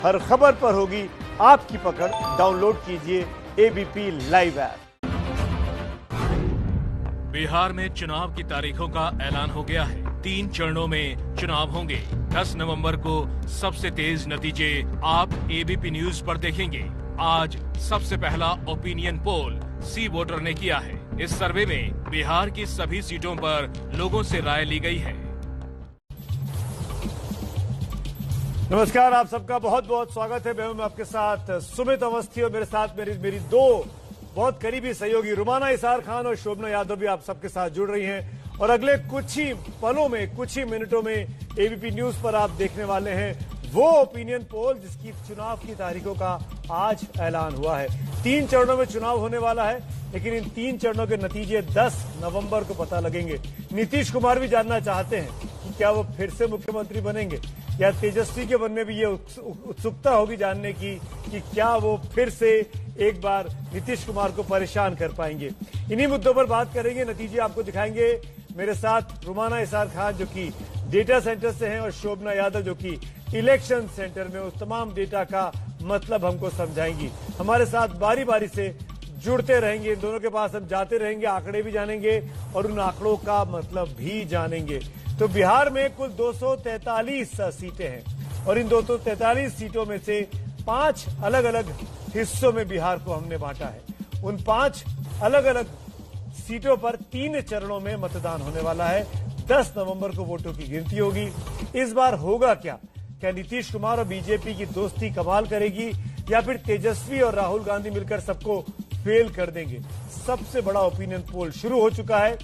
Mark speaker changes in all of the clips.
Speaker 1: हर खबर पर होगी आपकी पकड़। डाउनलोड कीजिए एबीपी लाइव ऐप।
Speaker 2: बिहार में चुनाव की तारीखों का ऐलान हो गया है। 3 चरणों में चुनाव होंगे। 10 नवंबर को सबसे तेज नतीजे आप एबीपी न्यूज पर देखेंगे। आज सबसे पहला ओपिनियन पोल सी वोटर ने किया है। इस सर्वे में बिहार की सभी सीटों पर लोगों से राय ली गई है।
Speaker 1: नमस्कार, आप सबका बहुत बहुत स्वागत है। मैं हूं आपके साथ सुमित अवस्थी और मेरे साथ मेरी दो बहुत करीबी सहयोगी रुमाना इसार खान और शोभना यादव भी आप सबके साथ जुड़ रही हैं। और अगले कुछ ही पलों में, कुछ ही मिनटों में एबीपी न्यूज पर आप देखने वाले हैं वो ओपिनियन पोल जिसकी चुनाव की तारीखों का आज ऐलान हुआ है। 3 चरणों में चुनाव होने वाला है, लेकिन इन 3 चरणों के नतीजे 10 नवंबर को पता लगेंगे। नीतीश कुमार भी जानना चाहते हैं कि क्या वो फिर से मुख्यमंत्री बनेंगे, या तेजस्वी के मन में भी ये उत्सुकता होगी जानने की कि क्या वो फिर से एक बार नीतीश कुमार को परेशान कर पाएंगे। इन्हीं मुद्दों पर बात करेंगे, नतीजे आपको दिखाएंगे। मेरे साथ रुमाना इसार खान जो कि डेटा सेंटर से हैं और शोभना यादव जो कि इलेक्शन सेंटर में उस तमाम डेटा का मतलब हमको समझाएंगी। हमारे साथ बारी बारी से जुड़ते रहेंगे। इन दोनों के पास हम जाते रहेंगे, आंकड़े भी जानेंगे और उन आंकड़ों का मतलब भी जानेंगे। तो बिहार में कुल 243 सीटें हैं और इन 243 सीटों में से 5 अलग अलग हिस्सों में बिहार को हमने बांटा है। उन 5 अलग अलग सीटों पर 3 चरणों में मतदान होने वाला है। 10 नवंबर को वोटों की गिनती होगी। इस बार होगा क्या नीतीश कुमार और बीजेपी की दोस्ती कमाल करेगी या फिर तेजस्वी और राहुल गांधी मिलकर सबको फेल कर देंगे? सबसे बड़ा ओपिनियन पोल शुरू हो चुका है।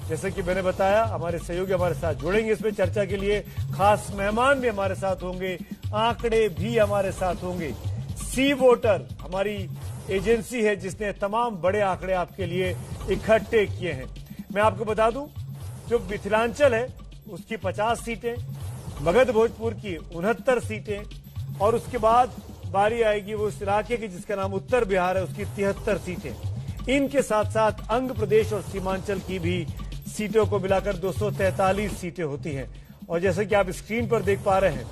Speaker 1: जैसे कि मैंने बताया, हमारे सहयोगी हमारे साथ जुड़ेंगे इसमें चर्चा के लिए। खास मेहमान भी हमारे साथ होंगे, आंकड़े भी हमारे साथ होंगे। सी वोटर हमारी एजेंसी है जिसने तमाम बड़े आंकड़े आपके लिए इकट्ठे किए हैं। मैं आपको बता दूं, जो मिथिलांचल है उसकी 50 सीटें, मगध भोजपुर की 69 सीटें और उसके बाद बारी आएगी वो उस इलाके की जिसका नाम उत्तर बिहार है, उसकी 73 सीटें। इनके साथ साथ अंग प्रदेश और सीमांचल की भी सीटों को मिलाकर 243 सीटें होती हैं। और जैसे कि आप स्क्रीन पर देख पा रहे हैं,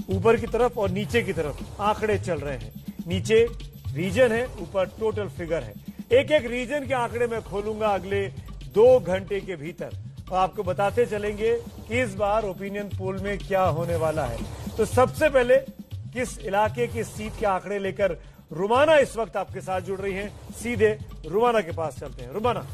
Speaker 1: ऊपर की तरफ और नीचे की तरफ आंकड़े चल रहे हैं। नीचे रीजन है, ऊपर टोटल फिगर है। एक एक रीजन के आंकड़े मैं खोलूंगा अगले 2 घंटे के भीतर और आपको बताते चलेंगे कि इस बार ओपिनियन पोल में क्या होने वाला है। तो सबसे पहले किस इलाके की सीट के आंकड़े लेकर रुमाना इस वक्त आपके साथ जुड़ रही हैं, सीधे रुमाना के पास चलते हैं। रुमाना,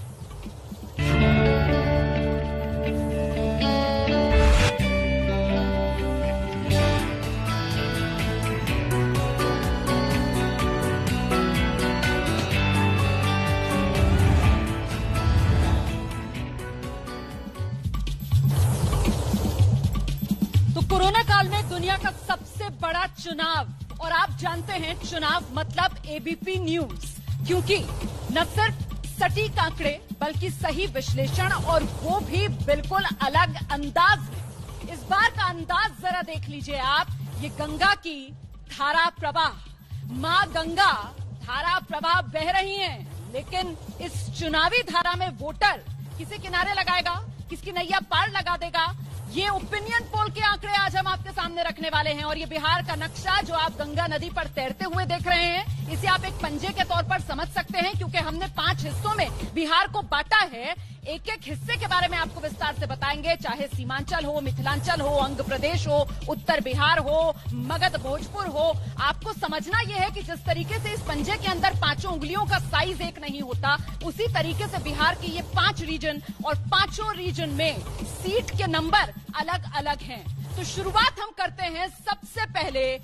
Speaker 3: कोरोना काल में दुनिया का सबसे बड़ा चुनाव, और आप जानते हैं चुनाव मतलब एबीपी न्यूज, क्योंकि न सिर्फ सटीक आंकड़े बल्कि सही विश्लेषण और वो भी बिल्कुल अलग अंदाज में। इस बार का अंदाज जरा देख लीजिए आप। ये गंगा की धारा प्रवाह, मां गंगा धारा प्रवाह बह रही हैं, लेकिन इस चुनावी धारा में वोटर किसे किनारे लगाएगा, किसकी नैया पार लगा देगा, ये ओपिनियन पोल के आंकड़े आज हम आपके सामने रखने वाले हैं। और ये बिहार का नक्शा जो आप गंगा नदी पर तैरते हुए देख रहे हैं, इसे आप एक पंजे के तौर पर समझ सकते हैं, क्योंकि हमने 5 हिस्सों में बिहार को बांटा है। एक एक हिस्से के बारे में आपको विस्तार से बताएंगे, चाहे सीमांचल हो, मिथिलांचल हो, अंग प्रदेश हो, उत्तर बिहार हो, मगध भोजपुर हो। आपको समझना यह है कि जिस तरीके से इस पंजे के अंदर 5 उंगलियों का साइज एक नहीं होता, उसी तरीके से बिहार के ये 5 रीजन और 5 रीजन में सीट के नंबर अलग अलग हैं। तो शुरुआत हम करते हैं सबसे पहले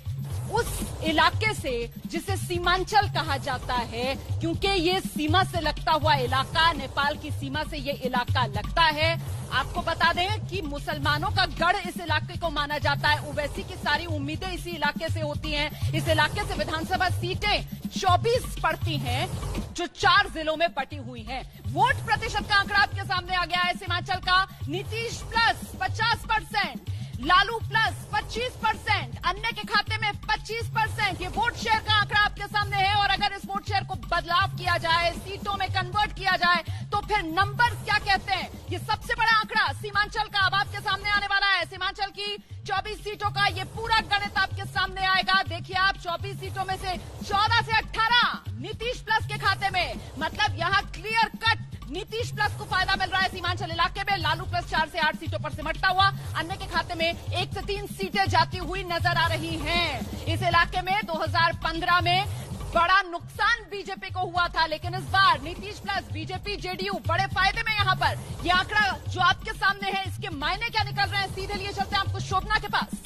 Speaker 3: उस इलाके से जिसे सीमांचल कहा जाता है, क्योंकि ये सीमा से लगता हुआ इलाका, नेपाल की सीमा से ये इलाका लगता है। आपको बता दें कि मुसलमानों का गढ़ इस इलाके को माना जाता है। ओवैसी की सारी उम्मीदें इसी इलाके से होती हैं। इस इलाके से विधानसभा सीटें 24 पड़ती हैं, जो 4 जिलों में बटी हुई हैं। वोट प्रतिशत का आंकड़ा आपके सामने आ गया है। सीमांचल का नीतीश प्लस 50%, लालू प्लस 25%, अन्य के खाते में 25%। ये वोट शेयर का आंकड़ा आपके सामने है और अगर इस वोट शेयर को बदलाव किया जाए, सीटों में कन्वर्ट किया जाए, तो फिर नंबर्स क्या कहते हैं। ये सबसे बड़ा आंकड़ा सीमांचल का अब आपके सामने आने वाला है। सीमांचल की 24 सीटों का ये पूरा गणित आपके सामने आएगा। देखिए आप, 24 सीटों में से 14 से 18 नीतीश प्लस के खाते में, मतलब यहां क्लियर कट नीतीश प्लस को फायदा मिल रहा है सीमांचल इलाके में। लालू प्लस 4 से 8 सीटों पर सिमटता हुआ, अन्य के खाते में 1 से 3 सीटें जाती हुई नजर आ रही हैं। इस इलाके में 2015 में बड़ा नुकसान बीजेपी को हुआ था, लेकिन इस बार नीतीश प्लस बीजेपी जेडीयू बड़े फायदे में। यहां पर यह आंकड़ा जो आपके सामने है, इसके मायने क्या निकल रहे हैं, सीधे लिए चलते हैं आपको शोभना के पास।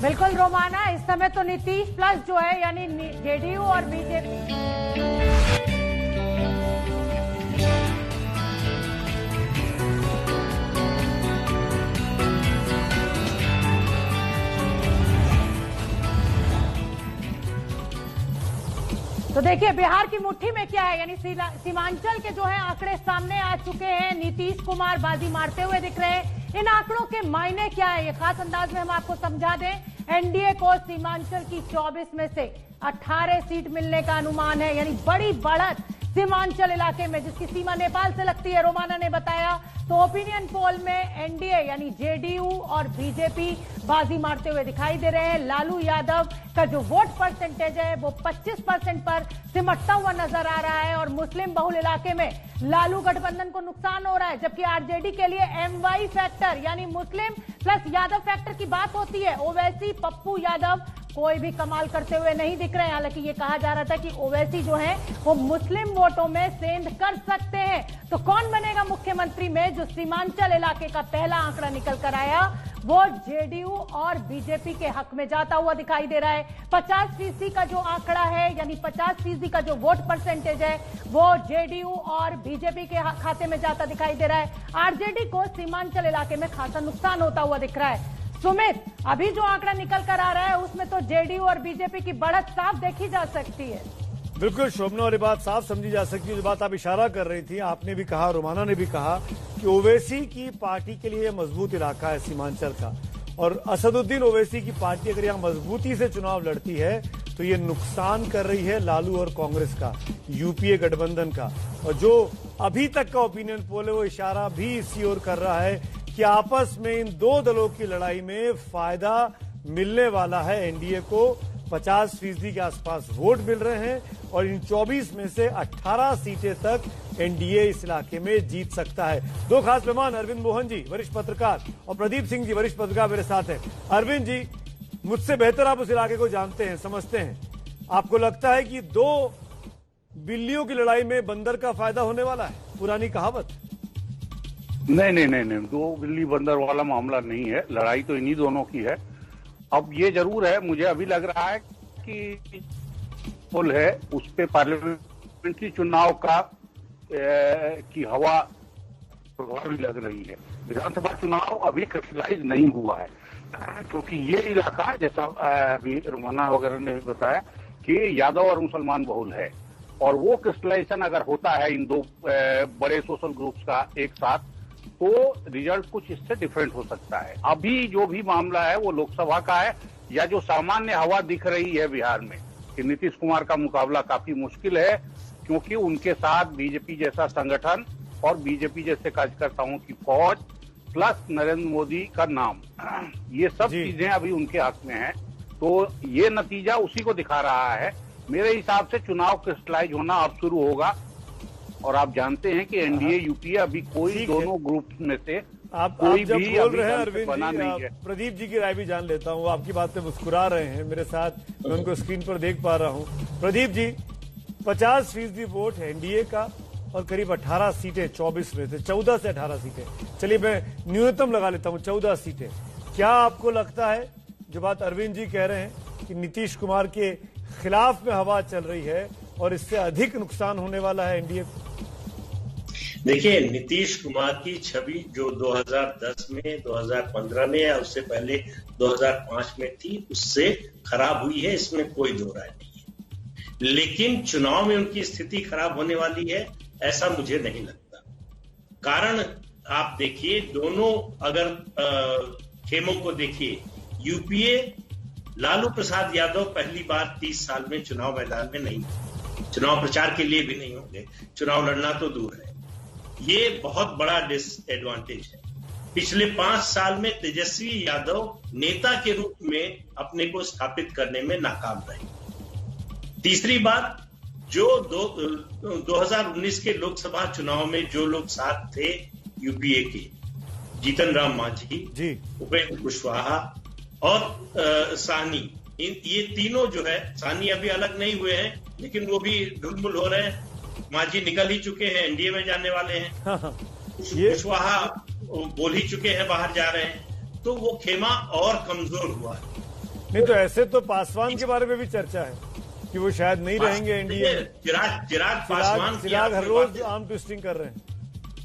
Speaker 4: बिल्कुल रोमाना, इस समय तो नीतीश प्लस जो है यानी जेडीयू और बीजेपी तो देखिए बिहार की मुट्ठी में क्या है, यानी सीमांचल के जो है आंकड़े सामने आ चुके हैं। नीतीश कुमार बाजी मारते हुए दिख रहे हैं। इन आंकड़ों के मायने क्या है, ये खास अंदाज में हम आपको समझा दें। एनडीए को सीमांचल की 24 में से 18 सीट मिलने का अनुमान है, यानी बड़ी बढ़त सीमांचल इलाके में, जिसकी सीमा नेपाल से लगती है। रोमाना ने बताया तो ओपिनियन पोल में एनडीए यानी जेडीयू और बीजेपी बाजी मारते हुए दिखाई दे रहे हैं। लालू यादव का जो वोट परसेंटेज है वो 25% पर सिमटता हुआ नजर आ रहा है और मुस्लिम बहुल इलाके में लालू गठबंधन को नुकसान हो रहा है, जबकि आरजेडी के लिए एमवाई फैक्टर यानी मुस्लिम प्लस यादव फैक्टर की बात होती है। ओवैसी, पप्पू यादव कोई भी कमाल करते हुए नहीं दिख रहे हैं। हालांकि ये कहा जा रहा था कि ओवैसी जो है वो मुस्लिम वोटों में सेंध कर सकते हैं। तो कौन बनेगा मुख्यमंत्री में जो सीमांचल इलाके का पहला आंकड़ा निकल कर आया, वो जेडीयू और बीजेपी के हक में जाता हुआ दिखाई दे रहा है। 50% का जो आंकड़ा है, यानी 50% का जो वोट परसेंटेज है, वो जेडीयू और बीजेपी के खाते में जाता दिखाई दे रहा है। आरजेडी को सीमांचल इलाके में खासा नुकसान होता हुआ दिख रहा है। सुमित, अभी जो आंकड़ा निकल कर आ रहा है उसमें तो जेडीयू और बीजेपी की बढ़त साफ देखी जा सकती है।
Speaker 1: बिल्कुल शोभना, और ये बात साफ समझी जा सकती है। जो बात आप इशारा कर रही थी, आपने भी कहा, रोमाना ने भी कहा कि ओवैसी की पार्टी के लिए मजबूत इलाका है सीमांचल का, और असदुद्दीन ओवैसी की पार्टी अगर यहां मजबूती से चुनाव लड़ती है तो ये नुकसान कर रही है लालू और कांग्रेस का, यूपीए गठबंधन का। और जो अभी तक का ओपिनियन पोल है वो इशारा भी इसी ओर कर रहा है कि आपस में इन दो दलों की लड़ाई में फायदा मिलने वाला है। एनडीए को 50% के आसपास वोट मिल रहे हैं और इन 24 में से 18 सीटें तक एनडीए इस इलाके में जीत सकता है। दो खास मेहमान, अरविंद मोहन जी वरिष्ठ पत्रकार और प्रदीप सिंह जी वरिष्ठ पत्रकार मेरे साथ हैं। अरविंद जी, मुझसे बेहतर आप उस इलाके को जानते हैं, समझते हैं। आपको लगता है कि दो बिल्लियों की लड़ाई में बंदर का फायदा होने वाला है, पुरानी कहावत?
Speaker 5: नहीं, दो बिल्ली बंदर वाला मामला नहीं है। लड़ाई तो इन्हीं दोनों की है। अब ये जरूर है, मुझे अभी लग रहा है कि पुल है उस पे पार्लियामेंट्री चुनाव का की हवा प्रभावी लग रही है। विधानसभा चुनाव अभी क्रिस्टलाइज नहीं हुआ है, क्योंकि ये इलाका, जैसा अभी रोमाना वगैरह ने बताया, कि यादव और मुसलमान बहुल है, और वो क्रिस्टलाइजेशन अगर होता है इन दो बड़े सोशल ग्रुप्स का एक साथ, तो रिजल्ट कुछ इससे डिफरेंट हो सकता है। अभी जो भी मामला है वो लोकसभा का है, या जो सामान्य हवा दिख रही है बिहार में कि नीतीश कुमार का मुकाबला काफी मुश्किल है, क्योंकि उनके साथ बीजेपी जैसा संगठन और बीजेपी जैसे कार्यकर्ताओं की फौज प्लस नरेंद्र मोदी का नाम, ये सब चीजें अभी उनके हक में है। तो ये नतीजा उसी को दिखा रहा है। मेरे हिसाब से चुनाव क्रिस्टलाइज होना अब शुरू होगा, और आप जानते हैं कि एनडीए यूपीए अभी कोई दोनों ग्रुप में से कोई
Speaker 1: जब
Speaker 5: भी
Speaker 1: बोल रहे हैं अरविंद
Speaker 5: बना
Speaker 1: जी,
Speaker 5: नहीं है।
Speaker 1: प्रदीप जी की राय भी जान लेता हूं। आपकी बात पे मुस्कुरा रहे हैं मेरे साथ, मैं उनको स्क्रीन पर देख पा रहा हूं। प्रदीप जी, 50% वोट है एनडीए का और करीब 18 सीटें 24 में से, 14 से 18 सीटें, चलिए मैं न्यूनतम लगा लेता हूं 14 सीटें। क्या आपको लगता है जो बात अरविंद जी कह रहे हैं कि नीतीश कुमार के खिलाफ में हवा चल रही है और इससे अधिक नुकसान होने वाला है एनडीए को?
Speaker 6: देखिए, नीतीश कुमार की छवि जो 2010 में, 2015 में या उससे पहले 2005 में थी, उससे खराब हुई है, इसमें कोई दो राय नहीं है। लेकिन चुनाव में उनकी स्थिति खराब होने वाली है, ऐसा मुझे नहीं लगता। कारण आप देखिए, दोनों अगर खेमों को देखिए। यूपीए लालू प्रसाद यादव पहली बार 30 साल में चुनाव मैदान में नहीं, चुनाव प्रचार के लिए भी नहीं होंगे, चुनाव लड़ना तो दूर है। ये बहुत बड़ा डिसएडवांटेज है। पिछले 5 साल में तेजस्वी यादव नेता के रूप में अपने को स्थापित करने में नाकाम रहे। तीसरी बात, जो 2019 के लोकसभा चुनाव में जो लोग साथ थे यूपीए के, जीतन राम मांझी, उपेंद्र कुशवाहा और साहनी, ये तीनों जो है, साहनी अभी अलग नहीं हुए हैं लेकिन वो भी ढुलमुल हो रहे हैं। मांझी निकल ही चुके हैं, एनडीए में जाने वाले हैं। कुशवाहा बोल ही चुके हैं, बाहर जा रहे हैं। तो वो खेमा और कमजोर हुआ है।
Speaker 1: नहीं तो ऐसे तो पासवान के बारे में भी चर्चा है कि वो शायद नहीं रहेंगे एनडीए में।
Speaker 6: चिराग पासवान
Speaker 1: चिराग हर रोज आर्म ट्विस्टिंग कर रहे हैं।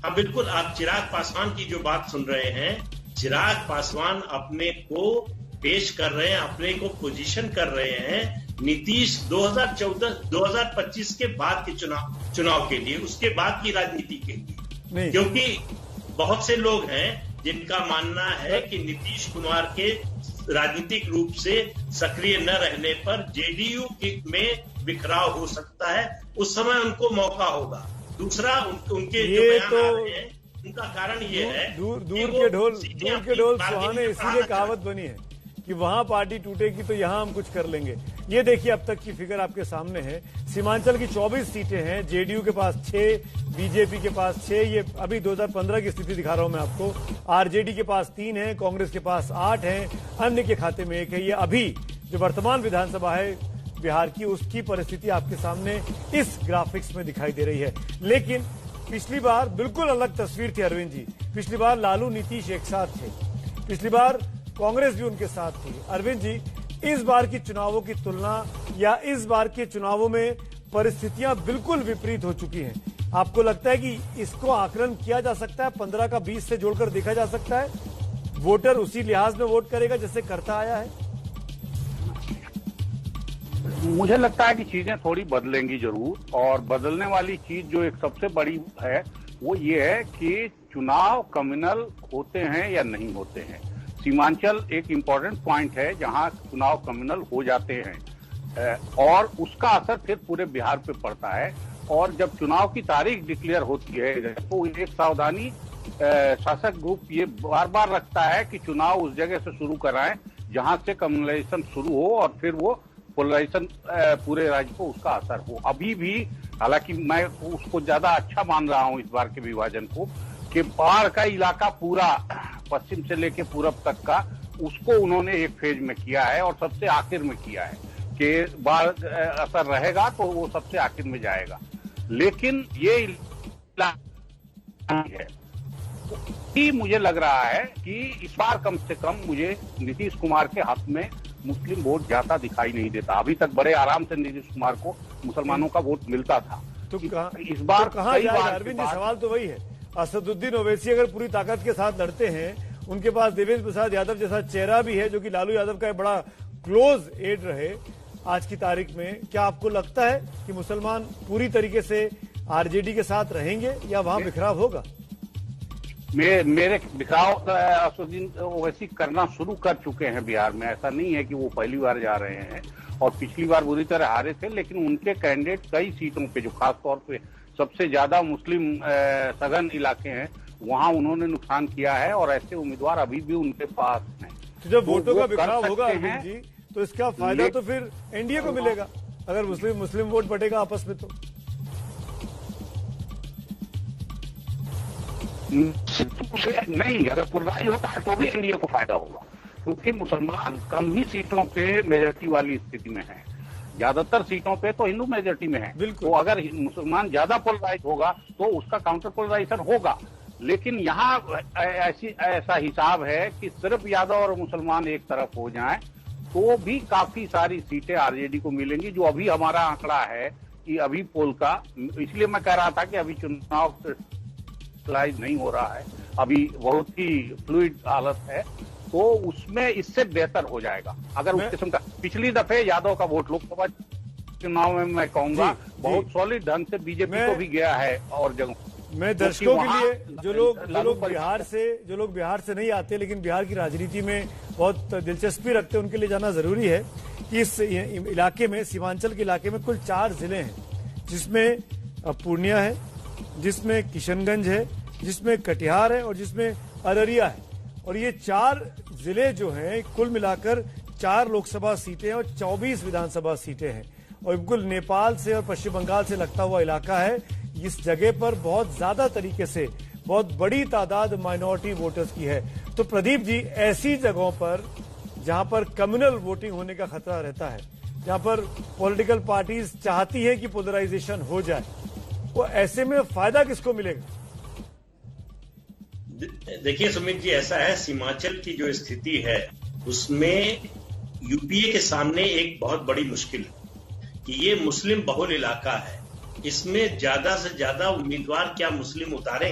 Speaker 6: हाँ बिल्कुल, आप चिराग पासवान की जो बात सुन रहे हैं, चिराग पासवान अपने को पेश कर रहे हैं, अपने को पोजीशन कर रहे हैं नीतीश 2014-2025 के बाद के चुनाव के लिए, उसके बाद की राजनीति के लिए। क्योंकि बहुत से लोग हैं जिनका मानना है कि नीतीश कुमार के राजनीतिक रूप से सक्रिय न रहने पर जेडीयू में बिखराव हो सकता है, उस समय उनको मौका होगा। दूसरा, उनके जो बयान आ रहे हैं उनका कारण ये है
Speaker 1: दूर के ढोल सुहाने, इसीलिए कहावत बनी है कि वहां पार्टी टूटेगी तो यहां हम कुछ कर लेंगे। ये देखिए अब तक की फिगर आपके सामने है। सीमांचल की 24 सीटें हैं, जेडीयू के पास 6, बीजेपी के पास 6, ये अभी 2015 की स्थिति दिखा रहा हूं मैं आपको। आरजेडी के पास 3 है, कांग्रेस के पास 8 है, अन्य के खाते में 1 है। ये अभी जो वर्तमान विधानसभा है बिहार की, उसकी परिस्थिति आपके सामने इस ग्राफिक्स में दिखाई दे रही है। लेकिन पिछली बार बिल्कुल अलग तस्वीर थी अरविंद जी। पिछली बार लालू नीतीश एक साथ थे, पिछली बार कांग्रेस भी उनके साथ थी। अरविंद जी, इस बार की चुनावों की तुलना या इस बार के चुनावों में परिस्थितियां बिल्कुल विपरीत हो चुकी हैं। आपको लगता है कि इसको आकलन किया जा सकता है, 15 का 20 से जोड़कर देखा जा सकता है, वोटर उसी लिहाज में वोट करेगा जैसे करता आया है?
Speaker 5: मुझे लगता है कि चीजें थोड़ी बदलेंगी जरूर, और बदलने वाली चीज जो एक सबसे बड़ी है वो ये है कि चुनाव कम्युनल होते हैं या नहीं होते हैं। सीमांचल एक इम्पोर्टेंट पॉइंट है जहां चुनाव कम्युनल हो जाते हैं और उसका असर फिर पूरे बिहार पे पड़ता है। और जब चुनाव की तारीख डिक्लेयर होती है तो एक सावधानी शासक ग्रुप ये बार बार रखता है कि चुनाव उस जगह से शुरू कराएं जहां से कम्युनलाइजेशन शुरू हो और फिर वो पोलराइजेशन पूरे राज्य को उसका असर हो। अभी भी हालांकि मैं उसको ज्यादा अच्छा मान रहा हूं इस बार के विभाजन को, कि बाढ़ का इलाका पूरा पश्चिम से लेके पूरब तक का, उसको उन्होंने एक फेज में किया है और सबसे आखिर में किया है कि बाढ़ असर रहेगा तो वो सबसे आखिर में जाएगा। लेकिन ये है कि मुझे लग रहा है कि इस बार कम से कम मुझे नीतीश कुमार के हाथ में मुस्लिम वोट ज्यादा दिखाई नहीं देता। अभी तक बड़े आराम से नीतीश कुमार को मुसलमानों का वोट मिलता था,
Speaker 1: तो
Speaker 5: इस बार
Speaker 1: कहाँ जाएगा अरविंद जी? सवाल तो वही है। असदुद्दीन ओवैसी अगर पूरी ताकत के साथ लड़ते हैं, उनके पास देवेंद्र प्रसाद यादव जैसा चेहरा भी है जो कि लालू यादव का एक बड़ा क्लोज एड रहे आज की तारीख में, क्या आपको लगता है कि मुसलमान पूरी तरीके से आरजेडी के साथ रहेंगे या वहां बिखराव होगा?
Speaker 5: मेरे बिखराव असदुद्दीन ओवैसी करना शुरू कर चुके हैं बिहार में। ऐसा नहीं है कि वो पहली बार जा रहे हैं, और पिछली बार बुरी तरह हारे थे, लेकिन उनके कैंडिडेट कई सीटों पे जो खासतौर पे सबसे ज्यादा मुस्लिम सघन इलाके हैं वहां उन्होंने नुकसान किया है, और ऐसे उम्मीदवार अभी भी उनके पास हैं।
Speaker 1: तो जब वोटों का बिखराव होगा अरविंद जी, तो इसका फायदा तो फिर एनडीए को मिलेगा अगर मुस्लिम वोट बटेगा आपस में। तो
Speaker 5: नहीं, अगर पुरनाई होता है तो भी एनडीए को फायदा होगा, क्योंकि मुसलमान कम ही सीटों पे मेजॉरिटी वाली स्थिति में है। ज्यादातर सीटों पे तो हिंदू मेजॉरिटी में है, तो अगर मुसलमान ज्यादा पोलराइज होगा तो उसका काउंटर पोलराइजेशन होगा। लेकिन यहाँ ऐसा हिसाब है कि सिर्फ यादव और मुसलमान एक तरफ हो जाएं तो भी काफी सारी सीटें आरजेडी को मिलेंगी, जो अभी हमारा आंकड़ा है कि अभी पोल का, इसलिए मैं कह रहा था कि अभी चुनाव नहीं हो रहा है, अभी बहुत ही फ्लूइड हालत है, तो उसमें इससे बेहतर हो जाएगा अगर उस किस्म का। पिछली दफे यादव का वोट लोकसभा चुनाव में मैं कहूंगा बहुत सॉलिड ढंग से बीजेपी को भी गया है और जगह।
Speaker 1: मैं दर्शकों के लिए जो लोग बिहार से नहीं आते लेकिन बिहार की राजनीति में बहुत दिलचस्पी रखते हैं, उनके लिए जानना जरूरी है कि इस इलाके में, सीमांचल के इलाके में कुल 4 जिले हैं, जिसमें पूर्णिया है, जिसमें किशनगंज है, जिसमें कटिहार है और जिसमें अररिया है। और ये 4 जिले जो हैं कुल मिलाकर 4 लोकसभा सीटें और 24 विधानसभा सीटें हैं और बिल्कुल नेपाल से और पश्चिम बंगाल से लगता हुआ इलाका है। इस जगह पर बहुत ज्यादा तरीके से बहुत बड़ी तादाद माइनॉरिटी वोटर्स की है। तो प्रदीप जी, ऐसी जगहों पर जहां पर कम्युनल वोटिंग होने का खतरा रहता है, जहां पर पॉलिटिकल पार्टीज चाहती है कि पोलराइजेशन हो जाए, वो ऐसे में फायदा किसको मिलेगा?
Speaker 6: देखिए सुमित जी, ऐसा है, सीमांचल की जो स्थिति है उसमें यूपीए के सामने एक बहुत बड़ी मुश्किल है कि ये मुस्लिम बहुल इलाका है। इसमें ज्यादा से ज्यादा उम्मीदवार क्या मुस्लिम उतारे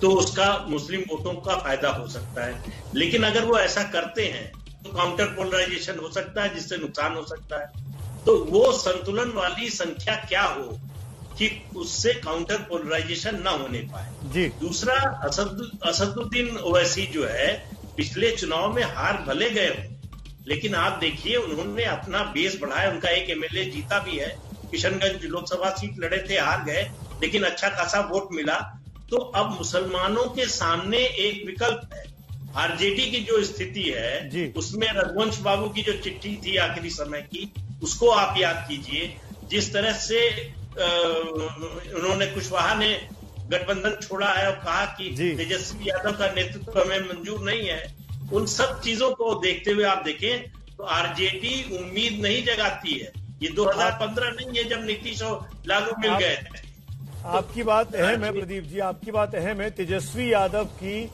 Speaker 6: तो उसका मुस्लिम वोटों का फायदा हो सकता है, लेकिन अगर वो ऐसा करते हैं तो काउंटर पोलराइजेशन हो सकता है जिससे नुकसान हो सकता है। तो वो संतुलन वाली संख्या क्या हो कि उससे काउंटर पोलराइजेशन ना होने पाए।
Speaker 1: जी।
Speaker 6: दूसरा, असदुद्दीन ओवैसी जो है पिछले चुनाव में हार भले गए हो, लेकिन आप देखिए उन्होंने अपना बेस बढ़ाया, उनका एक एमएलए जीता भी है, किशनगंज लोकसभा सीट लड़े थे, हार गए, लेकिन अच्छा खासा वोट मिला। तो अब मुसलमानों के सामने एक विकल्प है। आरजेडी की जो स्थिति है उसमें रघुवंश बाबू की जो चिट्ठी थी आखिरी समय की, उसको आप याद कीजिए, जिस तरह से उन्होंने, कुशवाहा ने गठबंधन छोड़ा है और कहा कि तेजस्वी यादव का नेतृत्व हमें मंजूर नहीं है। उन सब चीजों को देखते हुए आप देखें तो आरजेडी उम्मीद नहीं जगाती है। ये 2015 नहीं है जब नीतीश और लालू मिल गए थे।
Speaker 1: आपकी बात अहम है प्रदीप जी, आपकी बात अहम है। तेजस्वी यादव की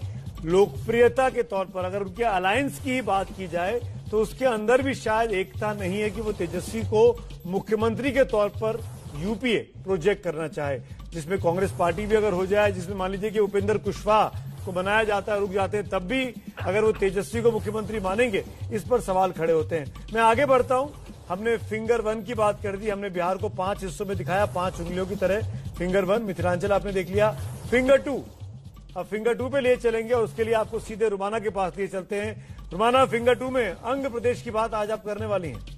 Speaker 1: लोकप्रियता के तौर पर अगर उनके अलायंस की ही बात की जाए तो उसके अंदर भी शायद एकता नहीं है कि वो तेजस्वी को मुख्यमंत्री के तौर पर यूपीए प्रोजेक्ट करना चाहे, जिसमें कांग्रेस पार्टी भी अगर हो जाए, जिसमें मान लीजिए कि उपेंद्र कुशवाहा को बनाया जाता है, रुक जाते हैं, तब भी अगर वो तेजस्वी को मुख्यमंत्री मानेंगे, इस पर सवाल खड़े होते हैं। मैं आगे बढ़ता हूं। हमने फिंगर 1 की बात कर दी, हमने बिहार को 5 हिस्सों में दिखाया, 5 उंगलियों की तरह। फिंगर 1 मिथिलांचल आपने देख लिया। फिंगर 2, अब फिंगर 2 पे ले चलेंगे और उसके लिए आपको सीधे रुमाना के पास लिए चलते हैं। रुमाना, फिंगर 2 में अंग प्रदेश की बात आज आप करने वाली हैं।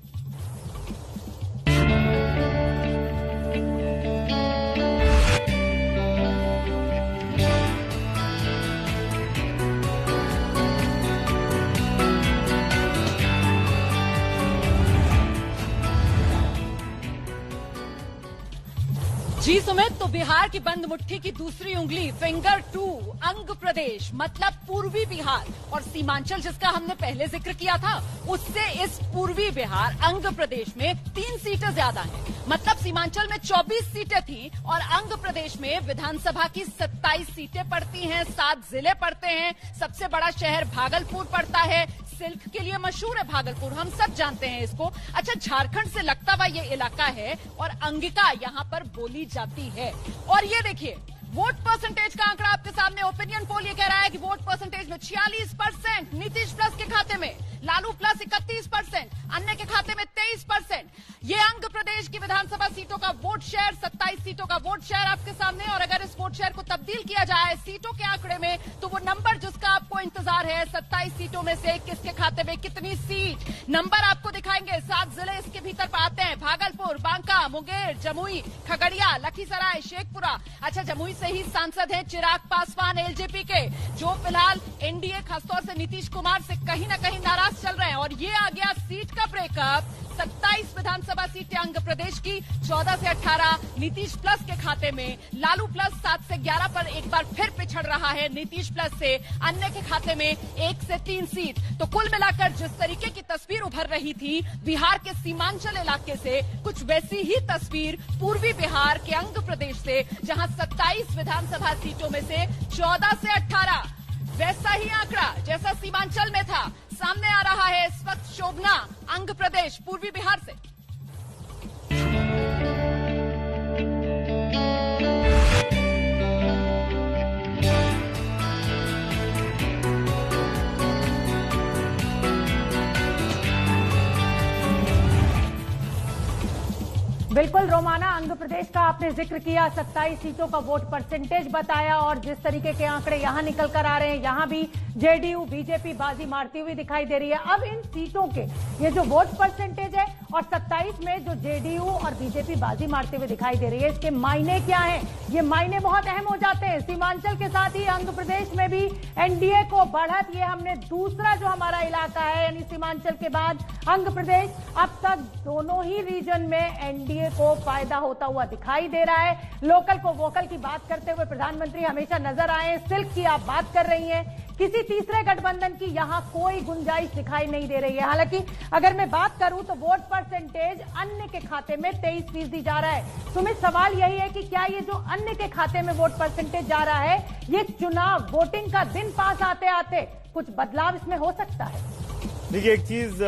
Speaker 3: जी सुमित, तो बिहार की बंद मुट्ठी की दूसरी उंगली फिंगर 2 अंग प्रदेश मतलब पूर्वी बिहार, और सीमांचल जिसका हमने पहले जिक्र किया था उससे इस पूर्वी बिहार अंग प्रदेश में 3 सीटें ज्यादा हैं। मतलब सीमांचल में 24 सीटें थी और अंग प्रदेश में विधानसभा की 27 सीटें पड़ती हैं, 7 जिले पड़ते हैं, सबसे बड़ा शहर भागलपुर पड़ता है, सिल्क के लिए मशहूर है भागलपुर, हम सब जानते हैं इसको। अच्छा, झारखंड से लगता हुआ ये इलाका है और अंगिका यहाँ पर बोली जाती है। और ये देखिए वोट परसेंटेज का आंकड़ा आपके सामने। ओपिनियन पोल ये कह रहा है कि वोट परसेंटेज में 46% नीतीश प्लस के खाते में, लालू प्लस 31%, अन्य के खाते में 23%। ये अंग प्रदेश की विधानसभा सीटों का वोट शेयर, 27 सीटों का वोट शेयर आपके सामने। और अगर इस वोट शेयर को तब्दील किया जाए सीटों के आंकड़े में तो वो नंबर जिसका आपको इंतजार है, 27 सीटों में से किसके खाते में कितनी सीट, नंबर आपको दिखाएंगे। 7 जिले इसके भीतर आते हैं, भागलपुर, बांका, मुंगेर, जमुई, खगड़िया, लखीसराय, शेखपुरा। अच्छा, जमुई से ही सांसद हैं चिराग पासवान एलजेपी के, जो फिलहाल एनडीए खासतौर से नीतीश कुमार से कहीं न कहीं नाराज चल रहे हैं। और ये आ गया सीट का ब्रेकअप। 27 विधानसभा सीटें अंग प्रदेश की, 14 से 18 नीतीश प्लस के खाते में, लालू प्लस 7 से 11 पर एक बार फिर पिछड़ रहा है नीतीश प्लस से, अन्य के खाते में 1 से 3 सीट। तो कुल मिलाकर जिस तरीके की तस्वीर उभर रही थी बिहार के सीमांचल इलाके से, कुछ वैसी ही तस्वीर पूर्वी बिहार के अंग प्रदेश से, जहां 27 विधानसभा सीटों में से 14 से 18 वैसा ही आंकड़ा जैसा सीमांचल में था सामने आ रहा है इस वक्त शोभना अंग प्रदेश पूर्वी बिहार से।
Speaker 4: बिल्कुल रोमाना, आंध्र प्रदेश का आपने जिक्र किया, 27 सीटों का वोट परसेंटेज बताया और जिस तरीके के आंकड़े यहां निकल कर आ रहे हैं, यहां भी जेडीयू बीजेपी बाजी मारती हुई दिखाई दे रही है। अब इन सीटों के ये जो वोट परसेंटेज है और 27 में जो जेडीयू और बीजेपी बाजी मारते हुए दिखाई दे रही है, इसके मायने क्या हैं? ये मायने बहुत अहम हो जाते हैं। सीमांचल के साथ ही आंध्र प्रदेश में भी एनडीए को बढ़त, ये हमने दूसरा जो हमारा इलाका है यानी सीमांचल के बाद आंध्र प्रदेश, अब तक दोनों ही रीजन में एनडीए को फायदा होता हुआ दिखाई दे रहा है। लोकल को वोकल की बात करते हुए प्रधानमंत्री हमेशा नजर आए। सिल्क की आप बात कर रही हैं, किसी तीसरे गठबंधन की यहां कोई गुंजाइश दिखाई नहीं दे रही है। हालांकि अगर मैं बात करूं तो वोट परसेंटेज अन्य के खाते में 23% जा रहा है। सुमित, सवाल यही है कि क्या ये जो अन्य के खाते में वोट परसेंटेज जा रहा है, ये चुनाव वोटिंग का दिन पास आते आते कुछ बदलाव इसमें हो सकता है?
Speaker 1: देखिए, एक चीज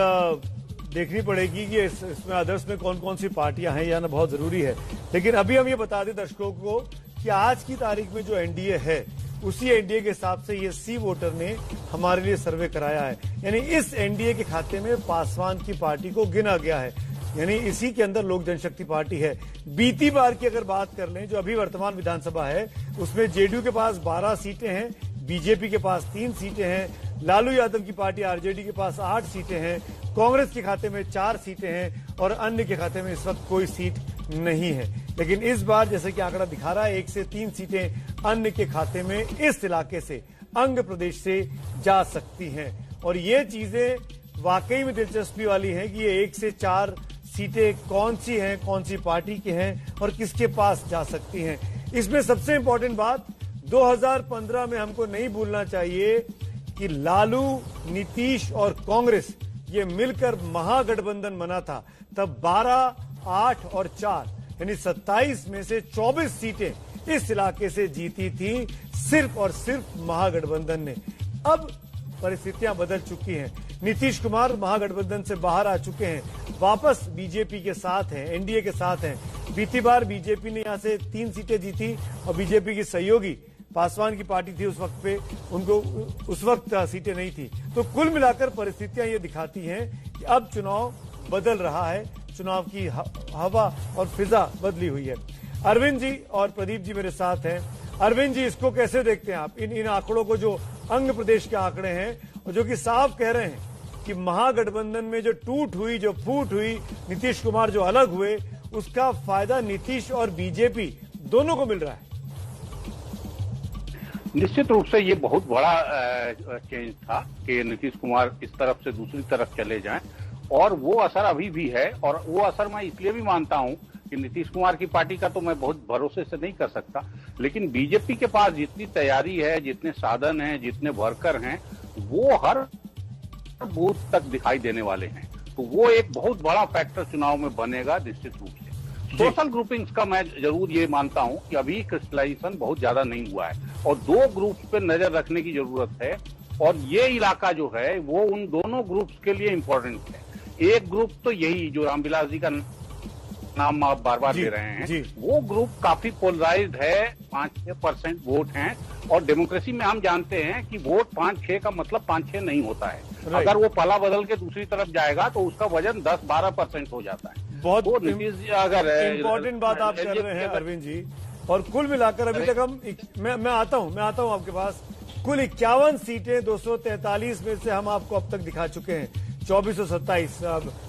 Speaker 1: देखनी पड़ेगी कि इसमें अदर्स में कौन कौन सी पार्टियां हैं, यह ना बहुत जरूरी है। लेकिन अभी हम ये बता दें दर्शकों को कि आज की तारीख में जो एनडीए है, उसी एनडीए के हिसाब से ये सी वोटर ने हमारे लिए सर्वे कराया है। यानी इस एनडीए के खाते में पासवान की पार्टी को गिना गया है, यानी इसी के अंदर लोक जनशक्ति पार्टी है। बीती बार की अगर बात कर लें, जो अभी वर्तमान विधानसभा है, उसमें जेडीयू के पास 12 सीटें हैं, बीजेपी के पास 3 सीटें हैं, लालू यादव की पार्टी आरजेडी के पास 8 सीटें हैं, कांग्रेस के खाते में 4 सीटें हैं और अन्य के खाते में इस वक्त कोई सीट नहीं है। लेकिन इस बार जैसे कि आंकड़ा दिखा रहा है, 1 से 3 सीटें अन्य के खाते में इस इलाके से, आंध्र प्रदेश से जा सकती हैं। और ये चीजें वाकई में दिलचस्पी वाली हैं कि ये 1 से 4 सीटें कौन सी हैं, कौन सी पार्टी की हैं और किसके पास जा सकती हैं। इसमें सबसे इंपॉर्टेंट बात 2015 में हमको नहीं भूलना चाहिए कि लालू, नीतीश और कांग्रेस ये मिलकर महागठबंधन बना था। तब 12, 8 और 4 यानी 27 में से 24 सीटें इस इलाके से जीती थी सिर्फ और सिर्फ महागठबंधन ने। अब परिस्थितियां बदल चुकी हैं। नीतीश कुमार महागठबंधन से बाहर आ चुके हैं, वापस बीजेपी के साथ हैं, एनडीए के साथ हैं। बीती बार बीजेपी ने यहां से 3 सीटें जीती और बीजेपी की सहयोगी पासवान की पार्टी थी उस वक्त पे, उनको उस वक्त सीटें नहीं थी। तो कुल मिलाकर परिस्थितियां ये दिखाती हैं कि अब चुनाव बदल रहा है, चुनाव की हवा और फिजा बदली हुई है। अरविंद जी और प्रदीप जी मेरे साथ हैं। अरविंद जी, इसको कैसे देखते हैं आप, इन आंकड़ों को जो आंध्र प्रदेश के आंकड़े हैं और जो कि साफ कह रहे हैं कि महागठबंधन में जो टूट हुई, जो फूट हुई, नीतीश कुमार जो अलग हुए, उसका फायदा नीतीश और बीजेपी दोनों को मिल रहा है?
Speaker 5: निश्चित रूप से ये बहुत बड़ा चेंज था कि नीतीश कुमार इस तरफ से दूसरी तरफ चले जाएं, और वो असर अभी भी है। और वो असर मैं इसलिए भी मानता हूं कि नीतीश कुमार की पार्टी का तो मैं बहुत भरोसे से नहीं कर सकता, लेकिन बीजेपी के पास जितनी तैयारी है, जितने साधन हैं, जितने वर्कर हैं, वो हर बूथ तक दिखाई देने वाले हैं। तो वो एक बहुत बड़ा फैक्टर चुनाव में बनेगा निश्चित रूप से। सोशल ग्रुपिंग्स का मैं जरूर ये मानता हूं कि अभी क्रिस्टलाइजेशन बहुत ज्यादा नहीं हुआ है और 2 ग्रुप्स पे नजर रखने की जरूरत है। और ये इलाका जो है वो उन दोनों ग्रुप्स के लिए इम्पोर्टेंट है। एक ग्रुप तो यही जो रामविलास जी का नाम आप बार बार ले रहे हैं, वो ग्रुप काफी पोलराइज्ड है, 5-6% वोट हैं। और डेमोक्रेसी में हम जानते हैं कि वोट 5-6 का मतलब 5-6 नहीं होता है। अगर वो पला बदल के दूसरी तरफ जाएगा तो उसका वजन 10-12% हो जाता है।
Speaker 1: बहुत
Speaker 5: अगर
Speaker 1: इम्पोर्टेंट बात आप कर रहे हैं अरविंद जी। और कुल मिलाकर अभी तक हम मैं आता हूं आपके पास, कुल 51 सीटें 243 में से हम आपको अब तक दिखा चुके हैं, 2427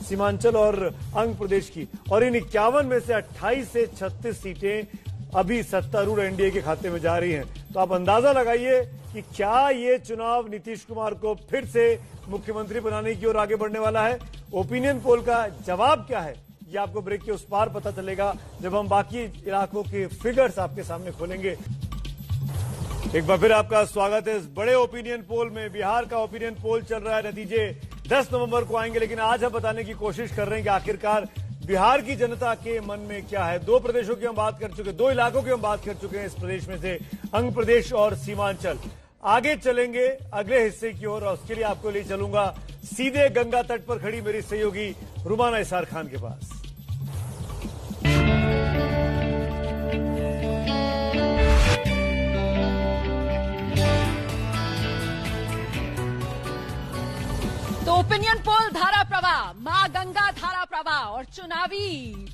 Speaker 1: सीमांचल और आंध्र प्रदेश की। और इन 51 में से 28 से 36 सीटें अभी सत्तारूढ़ एनडीए के खाते में जा रही हैं। तो आप अंदाजा लगाइए कि क्या ये चुनाव नीतीश कुमार को फिर से मुख्यमंत्री बनाने की ओर आगे बढ़ने वाला है? ओपिनियन पोल का जवाब क्या है, ये आपको ब्रेक के उस पार पता चलेगा जब हम बाकी इलाकों के फिगर्स आपके सामने खोलेंगे। एक बार फिर आपका स्वागत है इस बड़े ओपिनियन पोल में। बिहार का ओपिनियन पोल चल रहा है, नतीजे 10 नवंबर को आएंगे, लेकिन आज हम बताने की कोशिश कर रहे हैं कि आखिरकार बिहार की जनता के मन में क्या है। 2 प्रदेशों की हम बात कर चुके, 2 इलाकों की हम बात कर चुके हैं इस प्रदेश में से, आंध्र प्रदेश और सीमांचल। आगे चलेंगे अगले हिस्से की ओर और उसके लिए आपको ले चलूंगा सीधे गंगा तट पर खड़ी मेरी सहयोगी रुमाना इसार खान के पास।
Speaker 3: तो ओपिनियन पोल धारा प्रवाह, मां गंगा धारा प्रवाह, और चुनावी